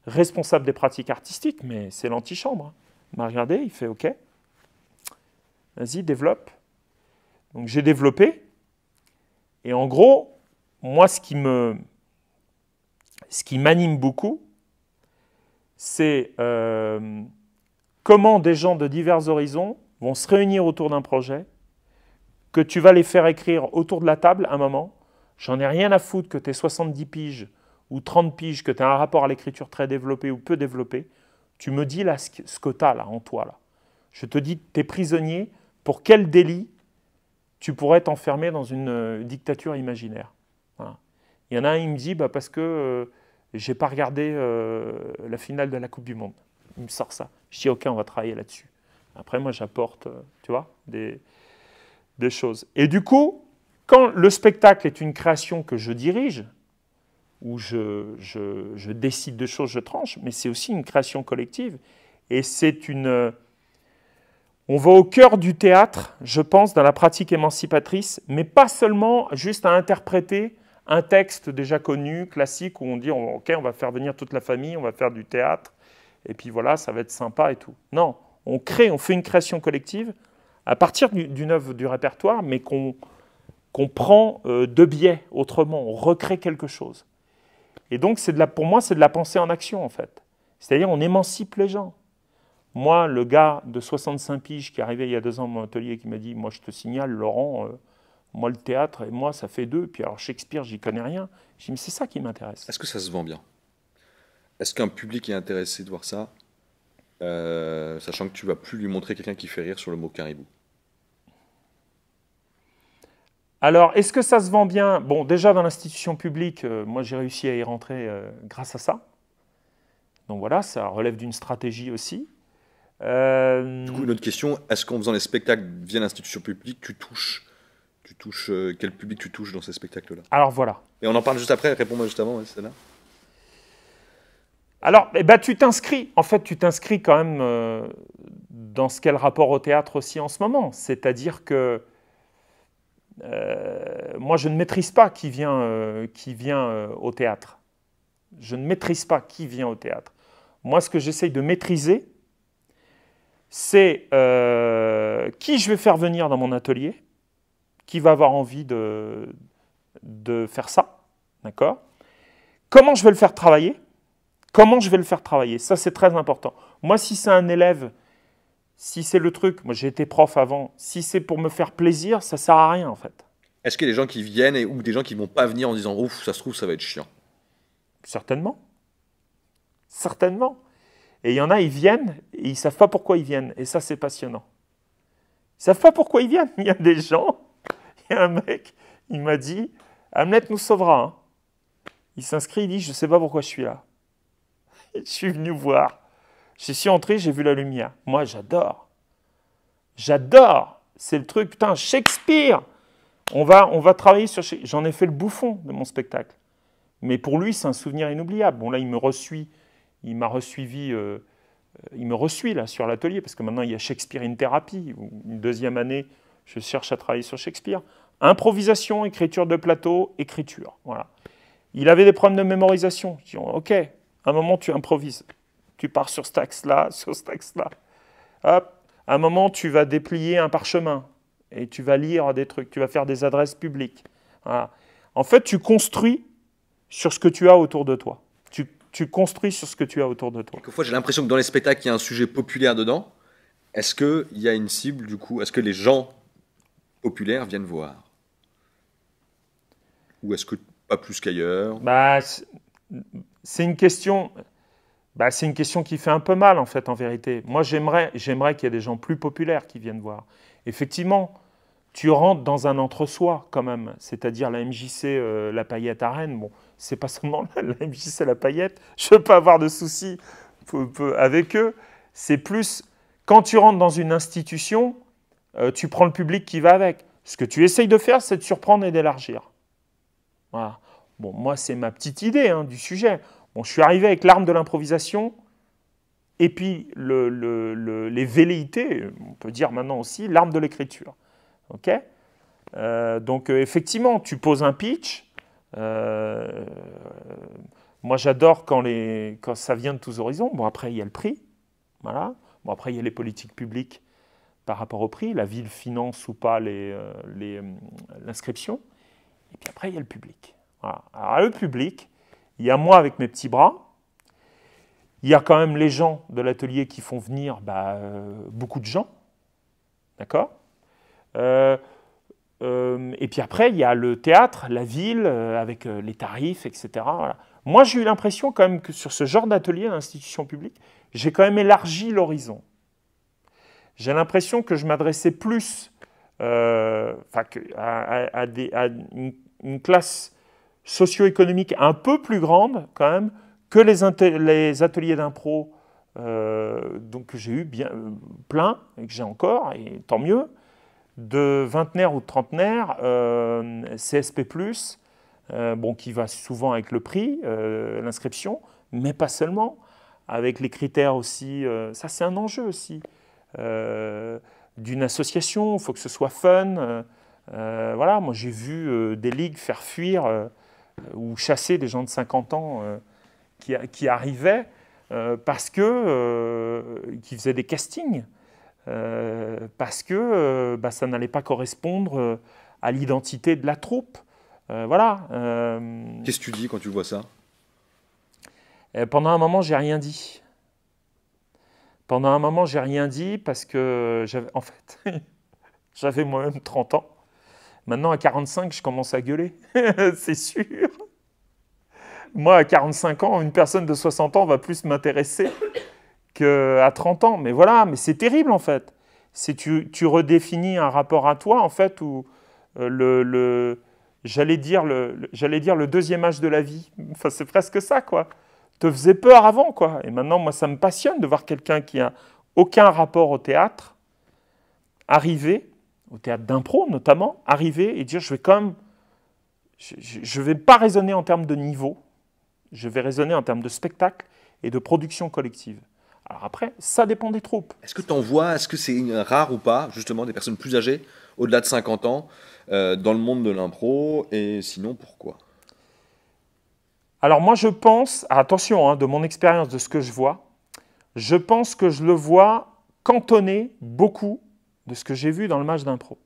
responsable des pratiques artistiques, mais c'est l'antichambre. Il m'a regardé, il fait OK, vas-y, développe. Donc j'ai développé, et en gros, moi, ce qui m'anime beaucoup, c'est comment des gens de divers horizons vont se réunir autour d'un projet, que tu vas les faire écrire autour de la table un moment. J'en ai rien à foutre que tu aies 70 piges ou 30 piges, que tu aies un rapport à l'écriture très développé ou peu développé. Tu me dis là ce que tu as là, en toi. Là. Je te dis, tu es prisonnier, pour quel délit tu pourrais t'enfermer dans une dictature imaginaire. Voilà. Il y en a un, il me dit, parce que je n'ai pas regardé la finale de la Coupe du Monde. Il me sort ça. Je dis, OK, on va travailler là-dessus. Après, moi, j'apporte, tu vois, des choses. Et du coup, quand le spectacle est une création que je dirige, où je décide de choses, je tranche, mais c'est aussi une création collective. Et c'est une... On va au cœur du théâtre, je pense, dans la pratique émancipatrice, mais pas seulement juste à interpréter un texte déjà connu, classique, où on dit, OK, on va faire venir toute la famille, on va faire du théâtre, et puis voilà, ça va être sympa et tout. Non, on fait une création collective à partir d'une œuvre du répertoire, mais qu'on prend de biais autrement, on recrée quelque chose. Et donc, pour moi, c'est de la pensée en action, en fait. C'est-à-dire, on émancipe les gens. Moi, le gars de 65 piges qui est arrivé il y a 2 ans à mon atelier, qui m'a dit, moi, je te signale, Laurent, moi, le théâtre, et moi, ça fait 2, puis alors Shakespeare, j'y connais rien. Je dis, mais c'est ça qui m'intéresse. Est-ce que ça se vend bien? Est-ce qu'un public est intéressé de voir ça, sachant que tu vas plus lui montrer quelqu'un qui fait rire sur le mot caribou? Alors, est-ce que ça se vend bien? Bon, déjà, dans l'institution publique, moi, j'ai réussi à y rentrer grâce à ça. Donc voilà, ça relève d'une stratégie aussi. Du coup, une autre question, est-ce qu'en faisant les spectacles via l'institution publique, tu quel public tu touches dans ces spectacles-là? Alors voilà. Et on en parle juste après, réponds-moi juste avant, ouais, c'est là. Alors, eh ben, tu t'inscris. En fait, tu t'inscris quand même dans ce qu'est le rapport au théâtre aussi en ce moment. C'est-à-dire que moi, je ne maîtrise pas qui vient au théâtre. Je ne maîtrise pas qui vient au théâtre. Moi, ce que j'essaye de maîtriser, c'est qui je vais faire venir dans mon atelier, qui va avoir envie de faire ça, d'accord? Comment je vais le faire travailler? Comment je vais le faire travailler? Ça, c'est très important. Moi, si c'est un élève, si c'est le truc, moi j'ai été prof avant, si c'est pour me faire plaisir, ça ne sert à rien en fait. Est-ce qu'il y a des gens qui viennent ou des gens qui vont pas venir en disant ouf, ça se trouve, ça va être chiant? Certainement. Certainement. Et il y en a, ils viennent et ils ne savent pas pourquoi ils viennent. Et ça, c'est passionnant. Ils ne savent pas pourquoi ils viennent. Il y a des gens, il y a un mec, il m'a dit, Hamlet nous sauvera. Hein. Il s'inscrit, il dit, je ne sais pas pourquoi je suis là. Je suis venu voir. Je suis entré, j'ai vu la lumière. Moi, j'adore. J'adore. C'est le truc, putain, Shakespeare. On va travailler sur Shakespeare. J'en ai fait le bouffon de mon spectacle. Mais pour lui, c'est un souvenir inoubliable. Bon, là, il me resuit. Il m'a resuivi. Il me resuit, là, sur l'atelier, parce que maintenant, il y a Shakespeare in Therapy. Une deuxième année, je cherche à travailler sur Shakespeare. Improvisation, écriture de plateau, écriture. Voilà. Il avait des problèmes de mémorisation. Je dis, OK, à un moment, tu improvises. Tu pars sur cet axe-là, sur cet axe-là. Hop, à un moment, tu vas déplier un parchemin et tu vas lire des trucs, tu vas faire des adresses publiques. Voilà. En fait, tu construis sur ce que tu as autour de toi. Tu construis sur ce que tu as autour de toi. Quelquefois, j'ai l'impression que dans les spectacles, il y a un sujet populaire dedans. Est-ce qu'il y a une cible, du coup? Est-ce que les gens populaires viennent voir? Ou est-ce que pas plus qu'ailleurs? C'est une question... c'est une question qui fait un peu mal, en fait, en vérité. Moi, j'aimerais qu'il y ait des gens plus populaires qui viennent voir. Effectivement, tu rentres dans un entre-soi, quand même. C'est-à-dire la MJC, la Paillette à Rennes. Bon, c'est pas seulement la MJC, la Paillette. Je ne veux pas avoir de soucis avec eux. C'est plus, quand tu rentres dans une institution, tu prends le public qui va avec. Ce que tu essayes de faire, c'est de surprendre et d'élargir. Voilà. Bon, moi, c'est ma petite idée du sujet. Bon, je suis arrivé avec l'arme de l'improvisation et puis les velléités, on peut dire maintenant aussi, l'arme de l'écriture. OK ? Donc, effectivement, tu poses un pitch. Moi, j'adore quand ça vient de tous horizons. Bon, après, il y a le prix. Voilà. Bon, après, il y a les politiques publiques par rapport au prix. La ville finance ou pas l'inscription. Et puis après, il y a le public. Voilà. Alors, le public, il y a moi avec mes petits bras. Il y a quand même les gens de l'atelier qui font venir beaucoup de gens. D'accord ? Et puis après, il y a le théâtre, la ville, avec les tarifs, etc. Voilà. Moi, j'ai eu l'impression quand même que sur ce genre d'atelier d'institution publique, j'ai quand même élargi l'horizon. J'ai l'impression que je m'adressais plus à une classe socio-économique un peu plus grande quand même que les ateliers d'impro donc que j'ai eu plein et que j'ai encore, et tant mieux, de vingtenaires ou de trentenaires, CSP+, qui va souvent avec le prix, l'inscription, mais pas seulement, avec les critères aussi, ça c'est un enjeu aussi, d'une association, il faut que ce soit fun. Voilà, moi j'ai vu des ligues faire fuir ou chasser des gens de 50 ans qui arrivaient parce que qui faisaient des castings, parce que ça n'allait pas correspondre à l'identité de la troupe. Voilà. Qu'est-ce que tu dis quand tu vois ça? Pendant un moment, j'ai rien dit. Pendant un moment, j'ai rien dit parce que j'avais moi-même 30 ans. Maintenant, à 45, je commence à gueuler, c'est sûr. Moi, à 45 ans, une personne de 60 ans va plus m'intéresser qu'à 30 ans. Mais voilà, mais c'est terrible, en fait. Tu redéfinis un rapport à toi, en fait, où j'allais dire le deuxième âge de la vie. Enfin, c'est presque ça, quoi. Te faisait peur avant, quoi. Et maintenant, moi, ça me passionne de voir quelqu'un qui n'a aucun rapport au théâtre arriver au théâtre d'impro notamment, arriver et dire je vais quand même, je ne vais pas raisonner en termes de niveau, je vais raisonner en termes de spectacle et de production collective. Alors après, ça dépend des troupes. Est-ce que tu en vois, est-ce que c'est rare ou pas, justement, des personnes plus âgées, au-delà de 50 ans, dans le monde de l'impro, et sinon, pourquoi? Alors moi je pense, attention, de mon expérience, de ce que je pense que je le vois cantonner beaucoup de ce que j'ai vu dans le match d'impro.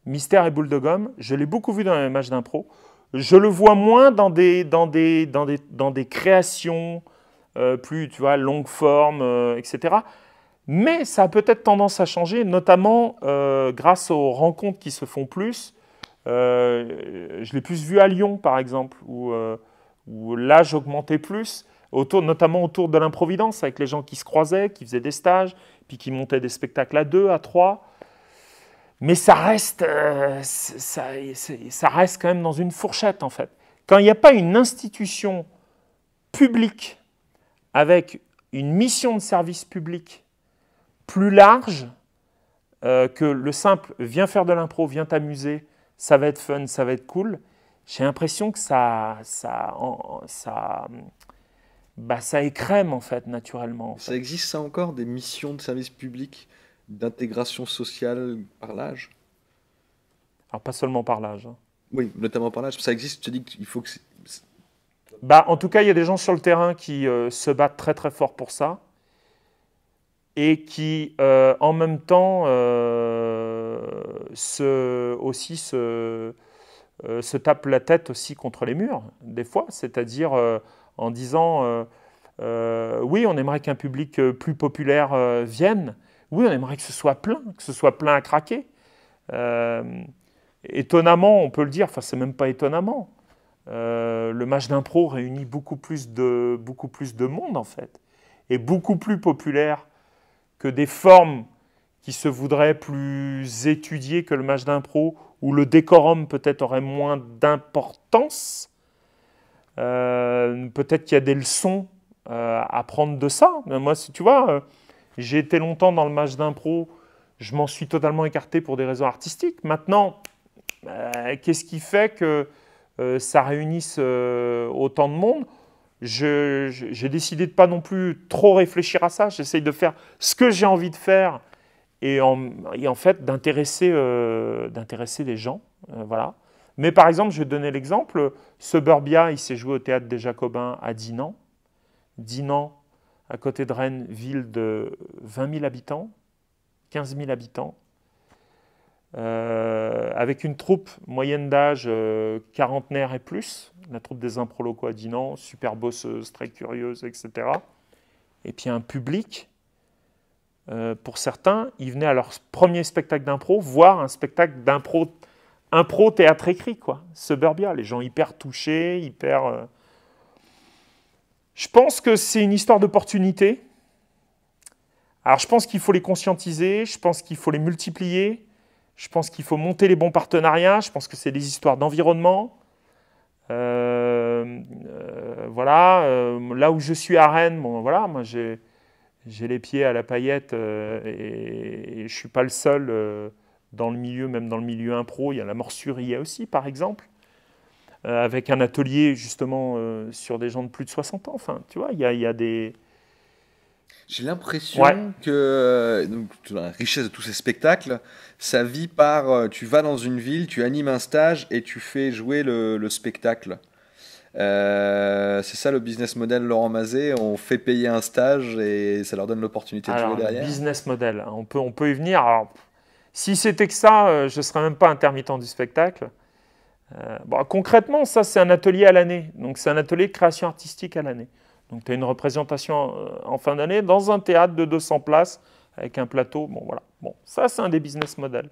Mystère et boule de gomme, je l'ai beaucoup vu dans les matchs d'impro. Je le vois moins dans des créations plus, tu vois, longue forme, etc. Mais ça a peut-être tendance à changer, notamment grâce aux rencontres qui se font plus. Je l'ai plus vu à Lyon, par exemple, où l'âge augmentait plus, notamment autour de l'improvidence, avec les gens qui se croisaient, qui faisaient des stages, puis qui montaient des spectacles à 2, à 3. Mais ça reste quand même dans une fourchette, en fait. Quand il n'y a pas une institution publique avec une mission de service public plus large que le simple « viens faire de l'impro, viens t'amuser », ça va être fun, ça va être cool, j'ai l'impression que ça écrème en fait, naturellement. En fait. Ça existe ça encore, des missions de service public d'intégration sociale par l'âge? Alors pas seulement par l'âge. Oui, notamment par l'âge. Ça existe, tu te dis qu'il faut que... En tout cas, il y a des gens sur le terrain qui se battent très très fort pour ça et qui en même temps se tapent la tête aussi contre les murs, des fois, c'est-à-dire en disant oui, on aimerait qu'un public plus populaire vienne, oui, on aimerait que ce soit plein à craquer. Étonnamment, on peut le dire, enfin c'est même pas étonnamment, le match d'impro réunit beaucoup plus de monde en fait, et beaucoup plus populaire que des formes qui se voudraient plus étudiées que le match d'impro, où le décorum peut-être aurait moins d'importance. Peut-être qu'il y a des leçons à prendre de ça. Moi, si tu vois, j'ai été longtemps dans le match d'impro, je m'en suis totalement écarté pour des raisons artistiques. Maintenant, qu'est-ce qui fait que ça réunisse autant de monde? J'ai décidé de ne pas non plus trop réfléchir à ça. J'essaye de faire ce que j'ai envie de faire et en fait d'intéresser les gens. Voilà. Mais par exemple, je vais te donner l'exemple. Suburbia, il s'est joué au Théâtre des Jacobins à Dinan. Dinan, à côté de Rennes, ville de 20 000 habitants, 15 000 habitants. Avec une troupe moyenne d'âge quarantenaire et plus, la troupe des impros locaux à Dinan, super bosseuse, très curieuse, etc. Et puis un public, pour certains, ils venaient à leur premier spectacle d'impro voir un spectacle d'impro théâtre écrit, quoi. Suburbia, les gens hyper touchés, hyper... Je pense que c'est une histoire d'opportunité. Alors je pense qu'il faut les conscientiser, je pense qu'il faut les multiplier. Je pense qu'il faut monter les bons partenariats. Je pense que c'est des histoires d'environnement. Voilà. Là où je suis à Rennes, bon, voilà, moi j'ai les pieds à la paillette et je ne suis pas le seul dans le milieu, même dans le milieu impro. Il y a la Morsurie aussi, par exemple, avec un atelier justement sur des gens de plus de 60 ans. Enfin, tu vois, il y a des... J'ai l'impression que donc, la richesse de tous ces spectacles, ça vit par tu vas dans une ville, tu animes un stage et tu fais jouer le spectacle. C'est ça le business model Laurent Mazet, on fait payer un stage et ça leur donne l'opportunité de jouer derrière. Business model, on peut y venir. Alors, si c'était que ça, je ne serais même pas intermittent du spectacle. Concrètement, ça c'est un atelier à l'année, donc c'est un atelier de création artistique à l'année. Donc tu as une représentation en fin d'année dans un théâtre de 200 places avec un plateau. Bon, voilà. Bon, ça, c'est un des business models.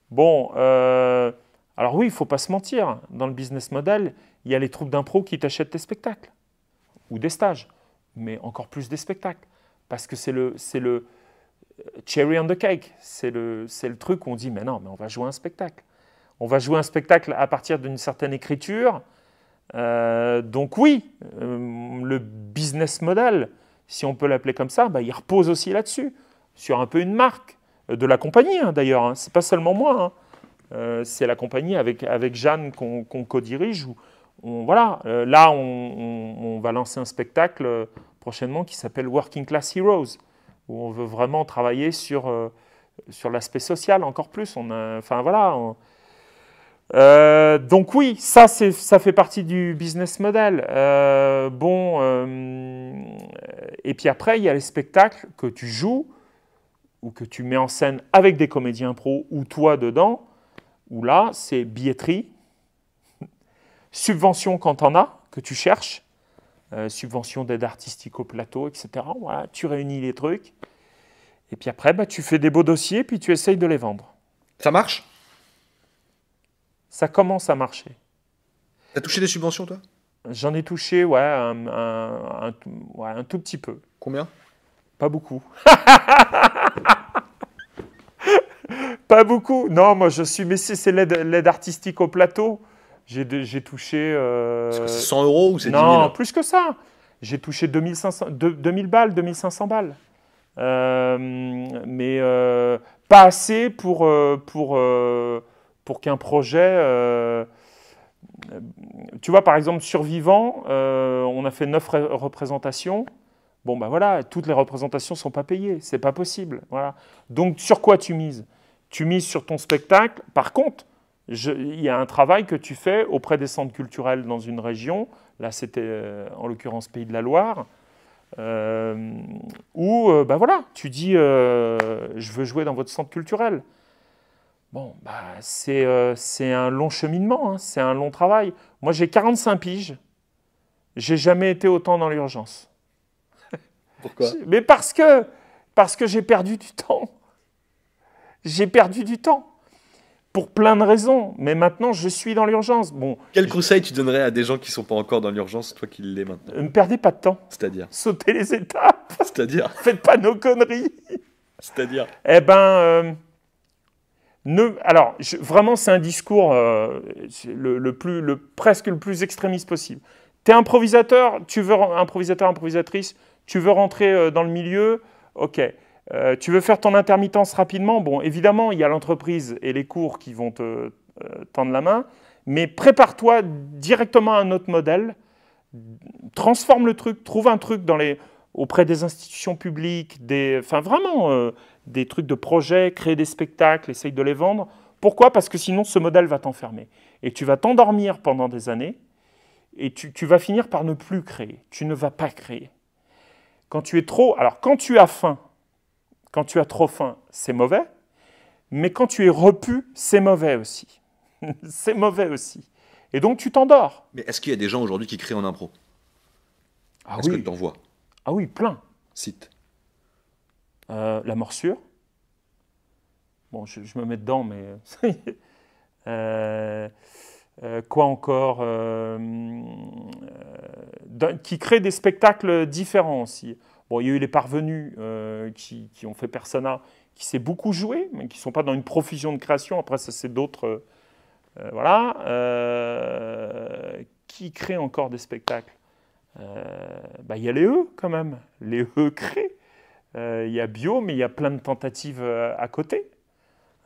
Bon, alors oui, il ne faut pas se mentir. Dans le business model, il y a les troupes d'impro qui t'achètent tes spectacles ou des stages, mais encore plus des spectacles. Parce que c'est le cherry on the cake. C'est le truc où on dit, mais non, mais on va jouer un spectacle. On va jouer un spectacle à partir d'une certaine écriture. Donc oui, le business model, si on peut l'appeler comme ça, il repose aussi là-dessus, sur un peu une marque, de la compagnie hein, d'ailleurs, hein. C'est pas seulement moi, hein. C'est la compagnie avec Jeanne qu'on co-dirige. Voilà, là, on va lancer un spectacle prochainement qui s'appelle Working Class Heroes, où on veut vraiment travailler sur l'aspect social encore plus. Enfin voilà. Donc oui, ça fait partie du business model. Et puis après, il y a les spectacles que tu joues ou que tu mets en scène avec des comédiens pros ou toi dedans, où là, c'est billetterie, subvention quand t'en as, que tu cherches, subvention d'aide artistique au plateau, etc. Voilà, tu réunis les trucs. Et puis après, tu fais des beaux dossiers, puis tu essayes de les vendre. Ça marche? Ça commence à marcher. T'as touché des subventions, toi? J'en ai touché, ouais, un tout petit peu. Combien? Pas beaucoup. Pas beaucoup. Non, moi, mais c'est l'aide artistique au plateau. J'ai touché... Est-ce que c'est 100 € ou c'est 10 000? Non, plus que ça. J'ai touché 2000 balles, 2500 balles. Mais pas assez pour qu'un projet... tu vois, par exemple, Survivant, on a fait 9 représentations. Bon, ben voilà, toutes les représentations ne sont pas payées. C'est pas possible. Voilà. Donc, sur quoi tu mises? Tu mises sur ton spectacle. Par contre, il y a un travail que tu fais auprès des centres culturels dans une région. Là, c'était en l'occurrence Pays de la Loire. Où, ben voilà, tu dis, je veux jouer dans votre centre culturel. Bon, c'est un long cheminement, hein, c'est un long travail. Moi, j'ai 45 piges. J'ai jamais été autant dans l'urgence. Pourquoi? Mais parce que j'ai perdu du temps. J'ai perdu du temps. Pour plein de raisons. Mais maintenant, je suis dans l'urgence. Bon, quel conseil tu donnerais à des gens qui ne sont pas encore dans l'urgence, toi qui l'es maintenant? Ne perdez pas de temps. C'est-à-dire? Sautez les étapes. C'est-à-dire? Faites pas nos conneries. C'est-à-dire? Eh ben... Alors, vraiment, c'est un discours presque le plus extrémiste possible. Tu es improvisateur, improvisatrice, tu veux rentrer dans le milieu, ok. Tu veux faire ton intermittence rapidement, bon, évidemment, il y a l'entreprise et les cours qui vont te tendre la main, mais prépare-toi directement à un autre modèle, transforme le truc, trouve un truc auprès des institutions publiques, enfin vraiment... des trucs de projet, créer des spectacles, essaye de les vendre. Pourquoi? Parce que sinon, ce modèle va t'enfermer. Et tu vas t'endormir pendant des années et tu vas finir par ne plus créer. Tu ne vas pas créer. Quand tu as faim, quand tu as trop faim, c'est mauvais. Mais quand tu es repu, c'est mauvais aussi. C'est mauvais aussi. Et donc, tu t'endors. Mais est-ce qu'il y a des gens aujourd'hui qui créent en impro? Est-ce que tu en vois? Ah oui, plein. Cite. La morsure. Bon, je me mets dedans, mais... quoi encore qui crée des spectacles différents aussi. Bon, il y a eu les Parvenus qui ont fait Persona, qui s'est beaucoup joué, mais qui ne sont pas dans une profusion de création. Après, ça, c'est d'autres... voilà. Qui crée encore des spectacles? Il y a les E, quand même. Les E créent. Il y a Bio, mais il y a plein de tentatives à côté.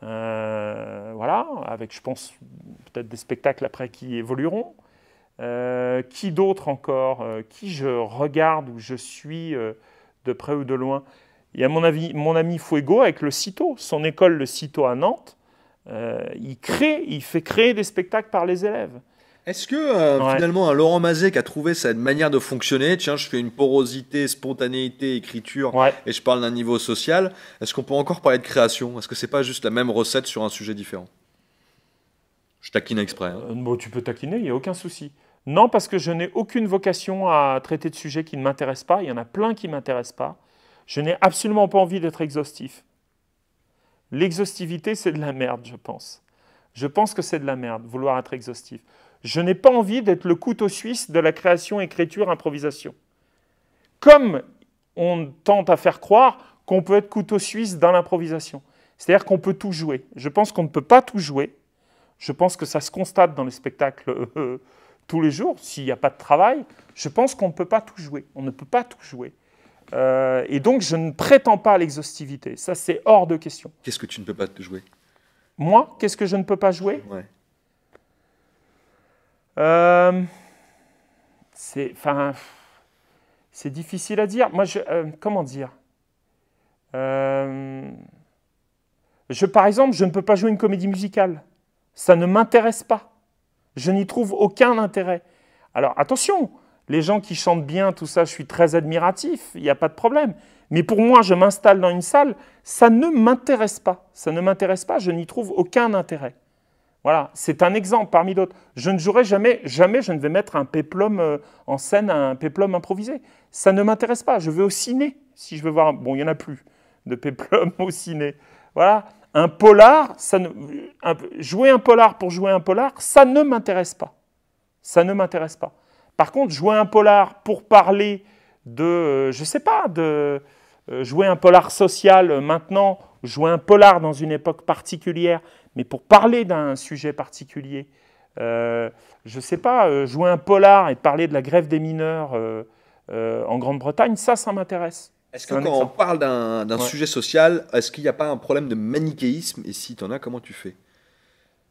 Voilà, avec, je pense, peut-être des spectacles après qui évolueront. Qui d'autre encore? Qui je regarde ou je suis de près ou de loin? Il y a mon ami Fuego avec le CITO, son école, le CITO à Nantes. Il fait créer des spectacles par les élèves. Est-ce que finalement un Laurent Mazet qui a trouvé cette manière de fonctionner, tiens, je fais une porosité, spontanéité, écriture, et je parle d'un niveau social, est-ce qu'on peut encore parler de création? Est-ce que c'est pas juste la même recette sur un sujet différent? Je taquine exprès. Hein. Bon, tu peux taquiner, il n'y a aucun souci. Non, parce que je n'ai aucune vocation à traiter de sujets qui ne m'intéressent pas. Il y en a plein qui ne m'intéressent pas. Je n'ai absolument pas envie d'être exhaustif. L'exhaustivité, c'est de la merde, je pense. Je pense que c'est de la merde, vouloir être exhaustif. Je n'ai pas envie d'être le couteau suisse de la création, écriture, improvisation. Comme on tente à faire croire qu'on peut être couteau suisse dans l'improvisation. C'est-à-dire qu'on peut tout jouer. Je pense qu'on ne peut pas tout jouer. Je pense que ça se constate dans les spectacles tous les jours, s'il n'y a pas de travail. Je pense qu'on ne peut pas tout jouer. On ne peut pas tout jouer. Et donc, je ne prétends pas à l'exhaustivité. Ça, c'est hors de question. Qu'est-ce que tu ne peux pas te jouer? Moi, qu'est-ce que je ne peux pas jouer? Ouais. Enfin, c'est difficile à dire. Moi, comment dire? Par exemple, je ne peux pas jouer une comédie musicale. Ça ne m'intéresse pas. Je n'y trouve aucun intérêt. Alors, attention, les gens qui chantent bien, tout ça, je suis très admiratif, il n'y a pas de problème. Mais pour moi, je m'installe dans une salle, ça ne m'intéresse pas. Ça ne m'intéresse pas, je n'y trouve aucun intérêt. Voilà, c'est un exemple parmi d'autres. Je ne jouerai jamais, jamais je ne vais mettre un péplum en scène, un péplum improvisé. Ça ne m'intéresse pas. Je vais au ciné, si je veux voir... Bon, il n'y en a plus de péplum au ciné. Voilà. Un polar, jouer un polar pour jouer un polar, ça ne m'intéresse pas. Ça ne m'intéresse pas. Par contre, jouer un polar pour parler de, je ne sais pas, jouer un polar social maintenant, jouer un polar dans une époque particulière, mais pour parler d'un sujet particulier, je ne sais pas, jouer un polar et parler de la grève des mineurs en Grande-Bretagne, ça m'intéresse. Est-ce que quand on parle d'un sujet social, est-ce qu'il n'y a pas un problème de manichéisme? Et si tu en as, comment tu fais?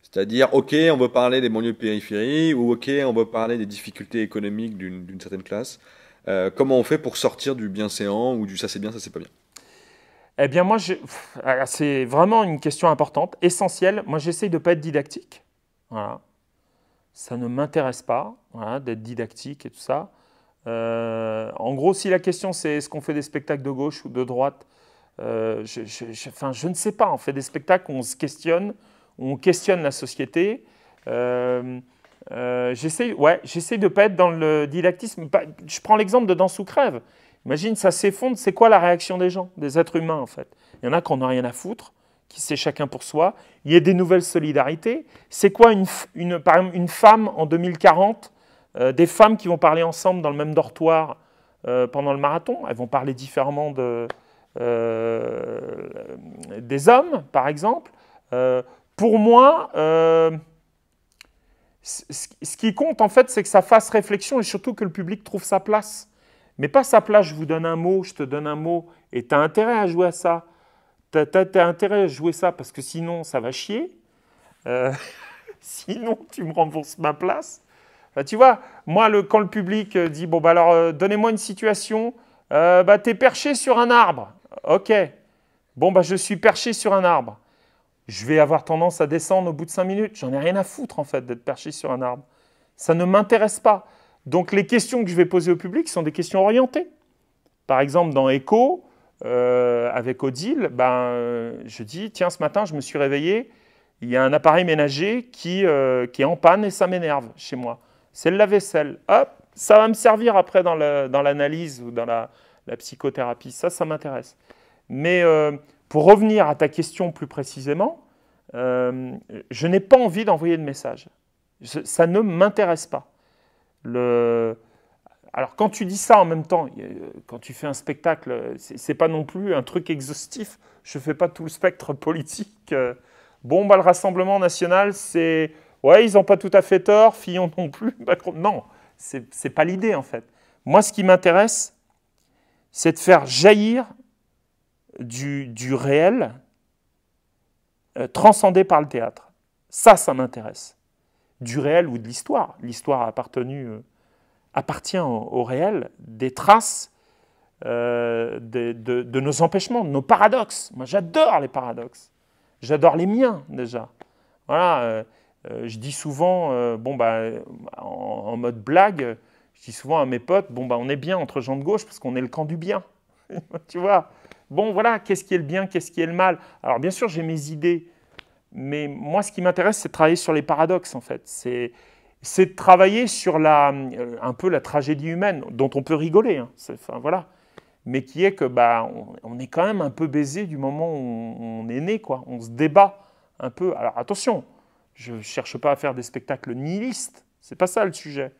C'est-à-dire, ok, on veut parler des banlieues de périphérie, ou ok, on veut parler des difficultés économiques d'une certaine classe. Comment on fait pour sortir du bienséant ou du ça c'est bien, ça c'est pas bien? Eh bien, moi, c'est vraiment une question importante, essentielle. Moi, j'essaye de ne pas être didactique. Voilà. Ça ne m'intéresse pas, voilà, d'être didactique et tout ça. En gros, si la question c'est est-ce qu'on fait des spectacles de gauche ou de droite, je ne sais pas. On fait des spectacles où on se questionne, où on questionne la société. J'essaie de ne pas être dans le didactisme. Je prends l'exemple de Danse ou crève. Imagine, ça s'effondre, c'est quoi la réaction des gens, des êtres humains en fait? Il y en a qui n'en ont rien à foutre, qui c'est chacun pour soi. Il y a des nouvelles solidarités. C'est quoi par exemple une femme en 2040, des femmes qui vont parler ensemble dans le même dortoir pendant le marathon? Elles vont parler différemment des hommes, par exemple. Pour moi, ce qui compte, en fait, c'est que ça fasse réflexion et surtout que le public trouve sa place. Mais pas sa place, je vous donne un mot, je te donne un mot, et tu as intérêt à jouer à ça. Tu as intérêt à jouer ça parce que sinon, ça va chier. Sinon, tu me rembourses ma place. Enfin, tu vois, moi, quand le public dit, bon, bah alors, donnez-moi une situation, bah, tu es perché sur un arbre. Ok. Bon, bah, je suis perché sur un arbre. Je vais avoir tendance à descendre au bout de 5 minutes. J'en ai rien à foutre, en fait, d'être perché sur un arbre. Ça ne m'intéresse pas. Donc, les questions que je vais poser au public sont des questions orientées. Par exemple, dans Echo, avec Odile, je dis, tiens, ce matin, je me suis réveillé, il y a un appareil ménager qui est en panne et ça m'énerve chez moi. C'est le lave-vaisselle. Hop, ça va me servir après dans l'analyse ou dans la psychothérapie. Ça m'intéresse. Mais pour revenir à ta question plus précisément, je n'ai pas envie d'envoyer de message. Ça ne m'intéresse pas. Alors, quand tu dis ça en même temps, quand tu fais un spectacle, c'est pas non plus un truc exhaustif. Je ne fais pas tout le spectre politique. Bon, le Rassemblement national, c'est... Ouais, ils n'ont pas tout à fait tort, Fillon non plus. Non, c'est pas l'idée, en fait. Moi, ce qui m'intéresse, c'est de faire jaillir du réel transcendé par le théâtre. Ça m'intéresse. Du réel ou de l'histoire. L'histoire appartient au réel, des traces de nos empêchements, de nos paradoxes. Moi, j'adore les paradoxes. J'adore les miens, déjà. Voilà, je dis souvent, en mode blague, je dis souvent à mes potes, on est bien entre gens de gauche parce qu'on est le camp du bien. Tu vois? Bon, voilà, qu'est-ce qui est le bien, qu'est-ce qui est le mal? Alors, bien sûr, j'ai mes idées, mais moi, ce qui m'intéresse, c'est de travailler sur les paradoxes, en fait. C'est de travailler sur un peu la tragédie humaine, dont on peut rigoler, hein. Voilà. Mais qui est que on est quand même un peu baisé du moment où on est né, quoi. On se débat un peu. Alors attention, je ne cherche pas à faire des spectacles nihilistes, c'est pas ça le sujet.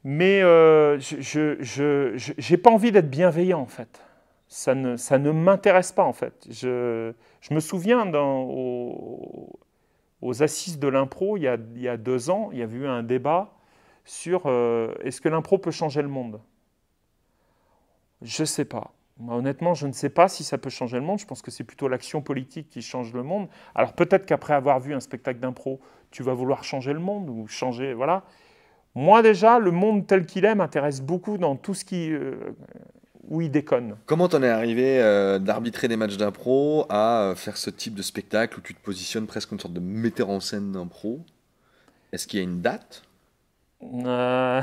Mais je n'ai pas envie d'être bienveillant, en fait. Ça ne m'intéresse pas, en fait. Je me souviens aux assises de l'impro, il y a 2 ans, il y avait eu un débat sur est-ce que l'impro peut changer le monde? Je ne sais pas. Moi, honnêtement, je ne sais pas si ça peut changer le monde. Je pense que c'est plutôt l'action politique qui change le monde. Alors peut-être qu'après avoir vu un spectacle d'impro, tu vas vouloir changer le monde ou changer, voilà. Moi déjà, le monde tel qu'il est m'intéresse beaucoup dans tout ce où il déconne. Comment t'en es arrivé d'arbitrer des matchs d'impro à faire ce type de spectacle où tu te positionnes presque comme une sorte de metteur en scène d'impro? Est-ce qu'il y a une date? Euh,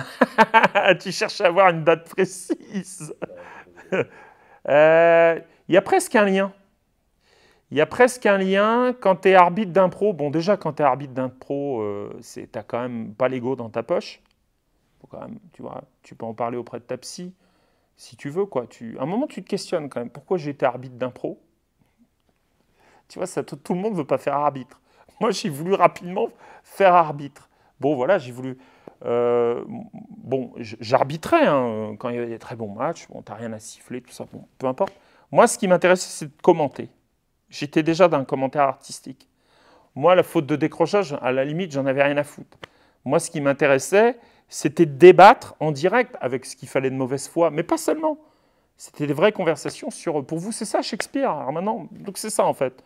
Tu cherches à avoir une date précise. Il y a presque un lien. Il y a presque un lien quand tu es arbitre d'impro. Bon, déjà, quand tu es arbitre d'impro, tu n'as quand même pas l'ego dans ta poche. Faut quand même, tu vois, tu peux en parler auprès de ta psy, si tu veux. Quoi. À un moment, tu te questionnes quand même. Pourquoi j'ai été arbitre d'impro? Tu vois, tout le monde ne veut pas faire arbitre. Moi, j'ai voulu rapidement faire arbitre. Bon, voilà, j'ai voulu... bon, j'arbitrais hein, quand il y avait des très bons matchs. Bon, t'as rien à siffler, tout ça. Bon, peu importe. Moi, ce qui m'intéressait, c'est de commenter. J'étais déjà dans un commentaire artistique. Moi, la faute de décrochage, à la limite, j'en avais rien à foutre. Moi, ce qui m'intéressait, c'était de débattre en direct avec ce qu'il fallait de mauvaise foi, mais pas seulement. C'était des vraies conversations sur... Pour vous, c'est ça, Shakespeare. Alors maintenant, donc c'est ça, en fait.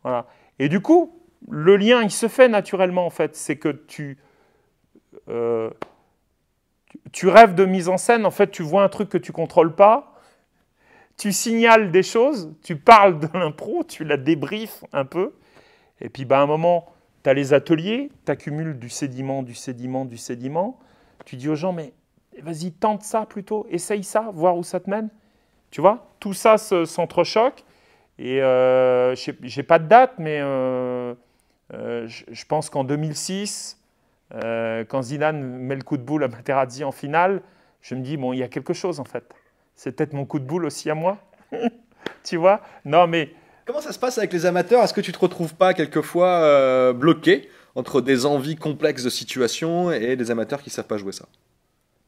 Voilà. Et du coup, le lien, il se fait naturellement, en fait. C'est que tu rêves de mise en scène, en fait, tu vois un truc que tu ne contrôles pas, tu signales des choses, tu parles de l'impro, tu la débriefes un peu, et puis à un moment, tu as les ateliers, tu accumules du sédiment, tu dis aux gens, mais vas-y, tente ça plutôt, essaye ça, voir où ça te mène. Tu vois, tout ça s'entrechoque, et j'ai pas de date, mais je pense qu'en 2006, quand Zidane met le coup de boule à Materazzi en finale, je me dis, bon, il y a quelque chose en fait. C'est peut-être mon coup de boule aussi à moi. Tu vois? Non, mais... Comment ça se passe avec les amateurs? Est-ce que tu te retrouves pas quelquefois bloqué entre des envies complexes de situation et des amateurs qui savent pas jouer ça?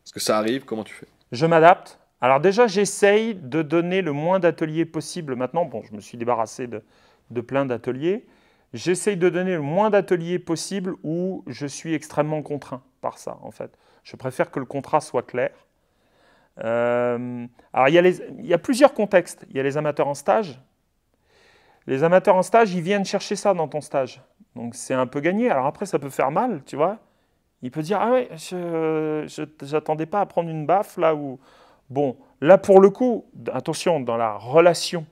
Est-ce que ça arrive? Comment tu fais? Je m'adapte. Alors déjà, j'essaye de donner le moins d'ateliers possible. Maintenant, bon, je me suis débarrassé de plein d'ateliers. J'essaye de donner le moins d'ateliers possible où je suis extrêmement contraint par ça, en fait. Je préfère que le contrat soit clair. Alors, il y a plusieurs contextes. Il y a les amateurs en stage. Les amateurs en stage, ils viennent chercher ça dans ton stage. Donc, c'est un peu gagné. Alors après, ça peut faire mal, tu vois. Il peut dire, ah ouais, je n'attendais pas à prendre une baffe là où... Bon, là, pour le coup, attention, dans la relation,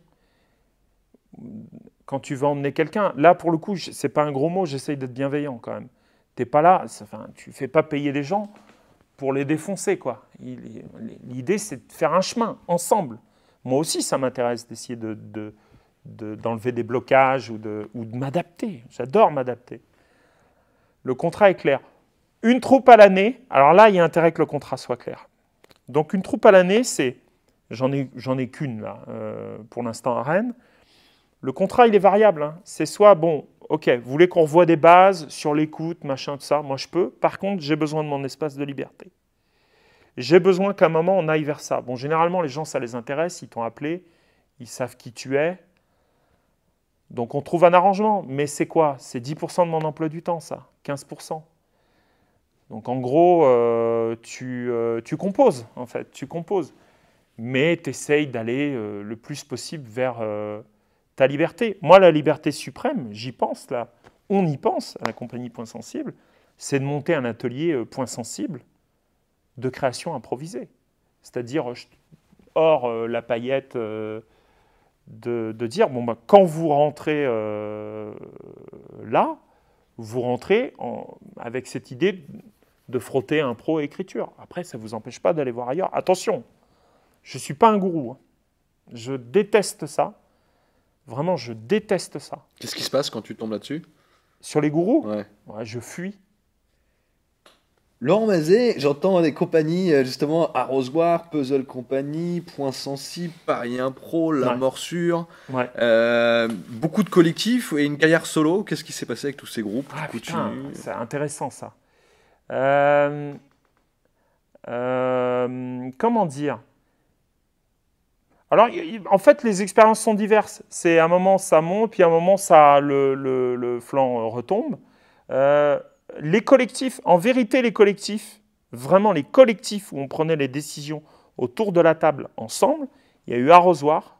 quand tu veux emmener quelqu'un, là, pour le coup, c'est pas un gros mot, j'essaye d'être bienveillant quand même. T'es pas là, enfin, tu fais pas payer des gens pour les défoncer, quoi. L'idée, c'est de faire un chemin, ensemble. Moi aussi, ça m'intéresse d'essayer d'enlever des blocages ou de m'adapter. J'adore m'adapter. Le contrat est clair. Une troupe à l'année, alors là, il y a intérêt que le contrat soit clair. Donc, une troupe à l'année, c'est... J'en ai qu'une, là, pour l'instant à Rennes. Le contrat, il est variable. Hein. C'est soit, bon, ok, vous voulez qu'on revoie des bases sur l'écoute, machin, tout ça, moi je peux. Par contre, j'ai besoin de mon espace de liberté. J'ai besoin qu'à un moment, on aille vers ça. Bon, généralement, les gens, ça les intéresse, ils t'ont appelé, ils savent qui tu es. Donc, on trouve un arrangement. Mais c'est quoi? C'est 10% de mon emploi du temps, ça. 15%. Donc, en gros, tu composes, en fait. Tu composes. Mais tu essayes d'aller le plus possible vers... ta liberté. Moi, la liberté suprême, j'y pense là, on y pense à la compagnie Point Sensible, c'est de monter un atelier Point Sensible de création improvisée. C'est-à-dire, hors la paillette de dire, bon, bah, quand vous rentrez là, vous rentrez avec cette idée de frotter impro et écriture. Après, ça ne vous empêche pas d'aller voir ailleurs. Attention, je ne suis pas un gourou. Hein. Je déteste ça. Vraiment, je déteste ça. Qu'est-ce qui se passe quand tu tombes là-dessus? Sur les gourous? Ouais. Ouais, je fuis. Laurent Mazet, j'entends des compagnies, justement, Arrosoir, Puzzle Company, Point Sensible, Paris Impro, La Ouais. Morsure, Ouais. beaucoup de collectifs et une carrière solo. Qu'est-ce qui s'est passé avec tous ces groupes? Ah Du coup, putain, c'est intéressant ça. Comment dire? Alors, en fait, les expériences sont diverses. C'est à un moment, ça monte, puis à un moment, le flanc retombe. Les collectifs, en vérité, les collectifs, vraiment les collectifs où on prenait les décisions autour de la table ensemble. Il y a eu Arrosoir.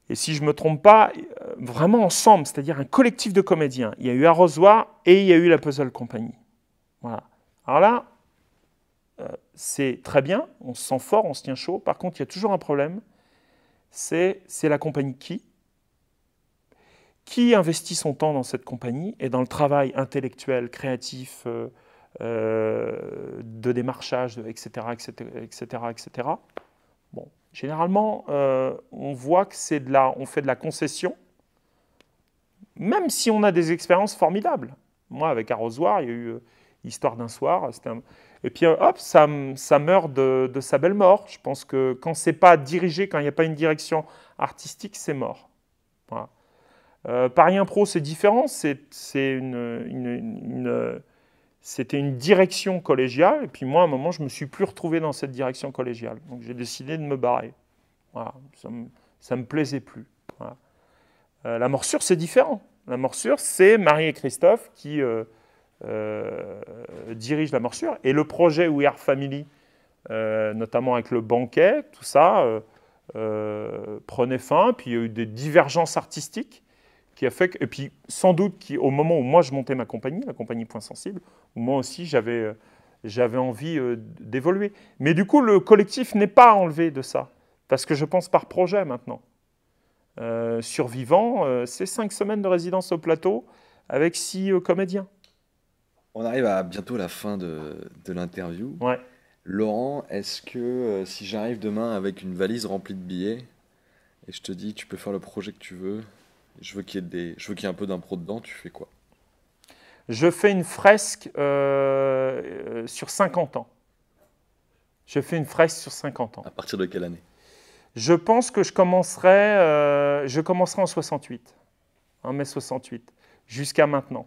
Et si je ne me trompe pas, vraiment ensemble, c'est-à-dire un collectif de comédiens. Il y a eu Arrosoir et il y a eu la Puzzle Company. Voilà. Alors là, c'est très bien, on se sent fort, on se tient chaud. Par contre, il y a toujours un problème, c'est la compagnie qui investit son temps dans cette compagnie et dans le travail intellectuel, créatif, de démarchage, etc., etc., etc., etc. Bon, généralement, on voit que on fait de la concession, même si on a des expériences formidables. Moi, avec Arrosoir, il y a eu Histoire d'un soir. Et puis, hop, ça meurt de sa belle mort. Je pense que quand c'est pas dirigé, quand il n'y a pas une direction artistique, c'est mort. Voilà. Paris Impro, c'est différent. C'était une direction collégiale. Et puis moi, à un moment, je ne me suis plus retrouvé dans cette direction collégiale. Donc j'ai décidé de me barrer. Voilà. Ça me plaisait plus. Voilà. La Morsure, c'est différent. La Morsure, c'est Marie et Christophe qui dirigent la Morsure. Et le projet We Are Family, notamment avec le banquet, tout ça, prenait fin. Puis il y a eu des divergences artistiques qui a fait que, et puis sans doute au moment où moi je montais ma compagnie, la compagnie Point Sensible, où moi aussi j'avais envie d'évoluer. Mais du coup, le collectif n'est pas enlevé de ça, parce que je pense par projet maintenant. Survivant, c'est 5 semaines de résidence au plateau avec 6 comédiens. On arrive à bientôt la fin de l'interview. Ouais. Laurent, est-ce que si j'arrive demain avec une valise remplie de billets et je te dis tu peux faire le projet que tu veux, je veux qu'il y ait un peu d'impro dedans, tu fais quoi? Je fais une fresque sur 50 ans. Je fais une fresque sur 50 ans. À partir de quelle année? Je pense que je commencerai en 68, en mai 68, jusqu'à maintenant.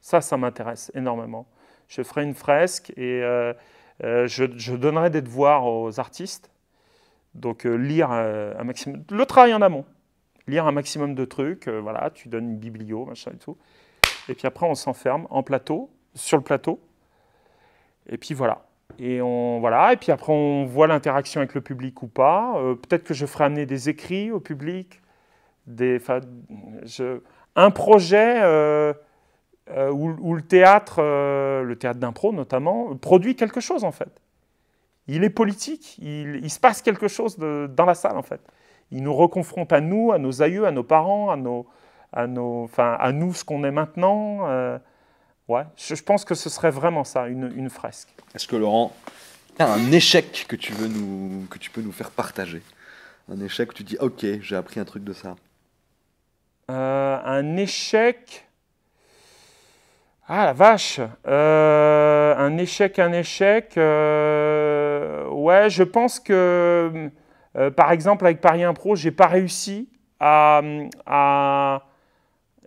Ça m'intéresse énormément. Je ferai une fresque et je donnerai des devoirs aux artistes. Donc lire un maximum, le travail en amont. Lire un maximum de trucs, voilà, tu donnes une biblio, machin et tout. Et puis après, on s'enferme sur le plateau. Et puis voilà. Et puis après, on voit l'interaction avec le public ou pas. Peut-être que je ferai amener des écrits au public. Un projet où le théâtre d'impro notamment, produit quelque chose en fait. Il est politique, il se passe quelque chose dans la salle en fait. Il nous reconfronte à nous, à nos aïeux, à nos parents, à nous, ce qu'on est maintenant. Ouais, je pense que ce serait vraiment ça, une fresque. Est-ce que Laurent, tu as un échec que tu peux nous faire partager? Un échec où tu dis ok, j'ai appris un truc de ça. Un échec. Ah la vache. Un échec. Ouais, je pense que par exemple avec Paris Impro, j'ai pas réussi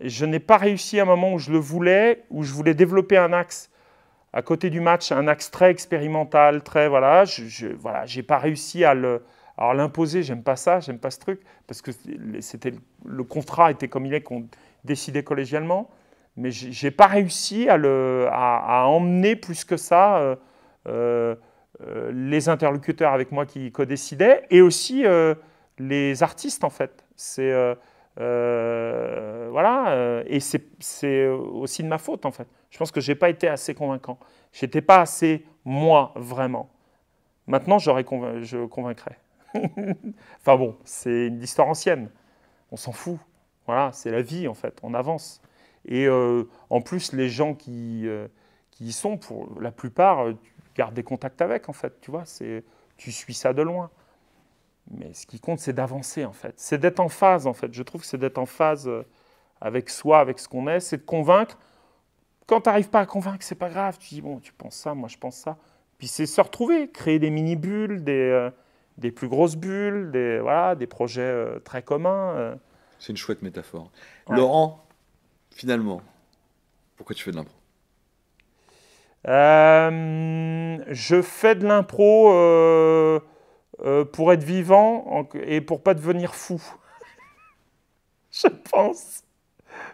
je n'ai pas réussi à un moment où je le voulais, où je voulais développer un axe à côté du match, un axe très expérimental, très voilà. J'ai pas réussi à l'imposer. J'aime pas ça, j'aime pas ce truc parce que le contrat était comme il est, qu'on décidait collégialement. Mais j'ai pas réussi à emmener plus que ça les interlocuteurs avec moi qui co-décidaient et aussi les artistes en fait. Et c'est aussi de ma faute en fait. Je pense que j'ai pas été assez convaincant. J'étais pas assez moi vraiment. Maintenant je convaincrais. Enfin bon, c'est une histoire ancienne. On s'en fout. Voilà, c'est la vie en fait. On avance. Et en plus, les gens qui y sont, pour la plupart, tu gardes des contacts avec, en fait, tu vois, tu suis ça de loin. Mais ce qui compte, c'est d'avancer, en fait. C'est d'être en phase, en fait. Je trouve que c'est d'être en phase avec soi, avec ce qu'on est, c'est de convaincre. Quand tu n'arrives pas à convaincre, c'est pas grave. Tu dis, bon, tu penses ça, moi je pense ça. Puis c'est se retrouver, créer des mini-bulles, des plus grosses bulles, des projets très communs. C'est une chouette métaphore. Ouais. Laurent, finalement, pourquoi tu fais de l'impro? Je fais de l'impro pour être vivant et pour pas devenir fou. Je pense.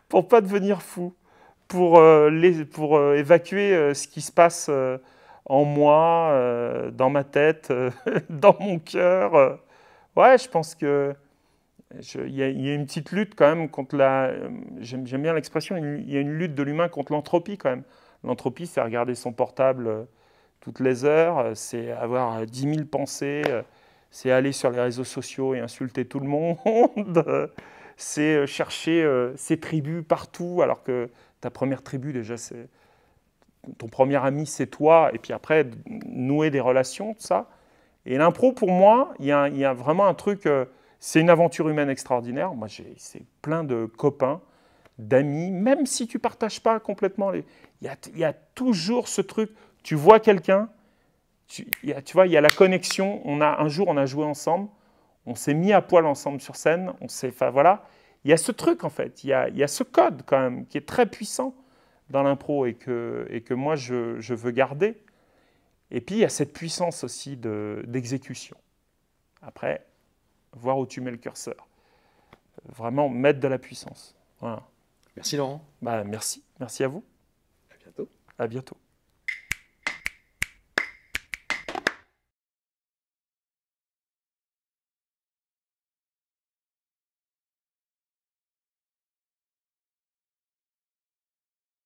Pour pas devenir fou. Pour évacuer ce qui se passe en moi, dans ma tête, dans mon cœur. Ouais, je pense que il y a une petite lutte quand même contre la. J'aime bien l'expression, il y a une lutte de l'humain contre l'entropie quand même. L'entropie, c'est regarder son portable toutes les heures, c'est avoir 10 000 pensées, c'est aller sur les réseaux sociaux et insulter tout le monde, c'est chercher ses tribus partout, alors que ta première tribu, déjà, c'est ton premier ami, c'est toi, et puis après, nouer des relations, tout ça. Et l'impro, pour moi, il y a vraiment un truc, c'est une aventure humaine extraordinaire. Moi, c'est plein de copains, d'amis, même si tu ne partages pas complètement. Il y a toujours ce truc, tu vois quelqu'un, tu vois, il y a la connexion. Un jour, on a joué ensemble, on s'est mis à poil ensemble sur scène, enfin voilà. Il y a ce truc, en fait, il y a ce code, quand même, qui est très puissant dans l'impro et que moi, je veux garder. Et puis, il y a cette puissance aussi d'exécution. Après, voir où tu mets le curseur. Vraiment mettre de la puissance. Voilà. Merci Laurent. Bah, merci. Merci à vous. À bientôt. À bientôt.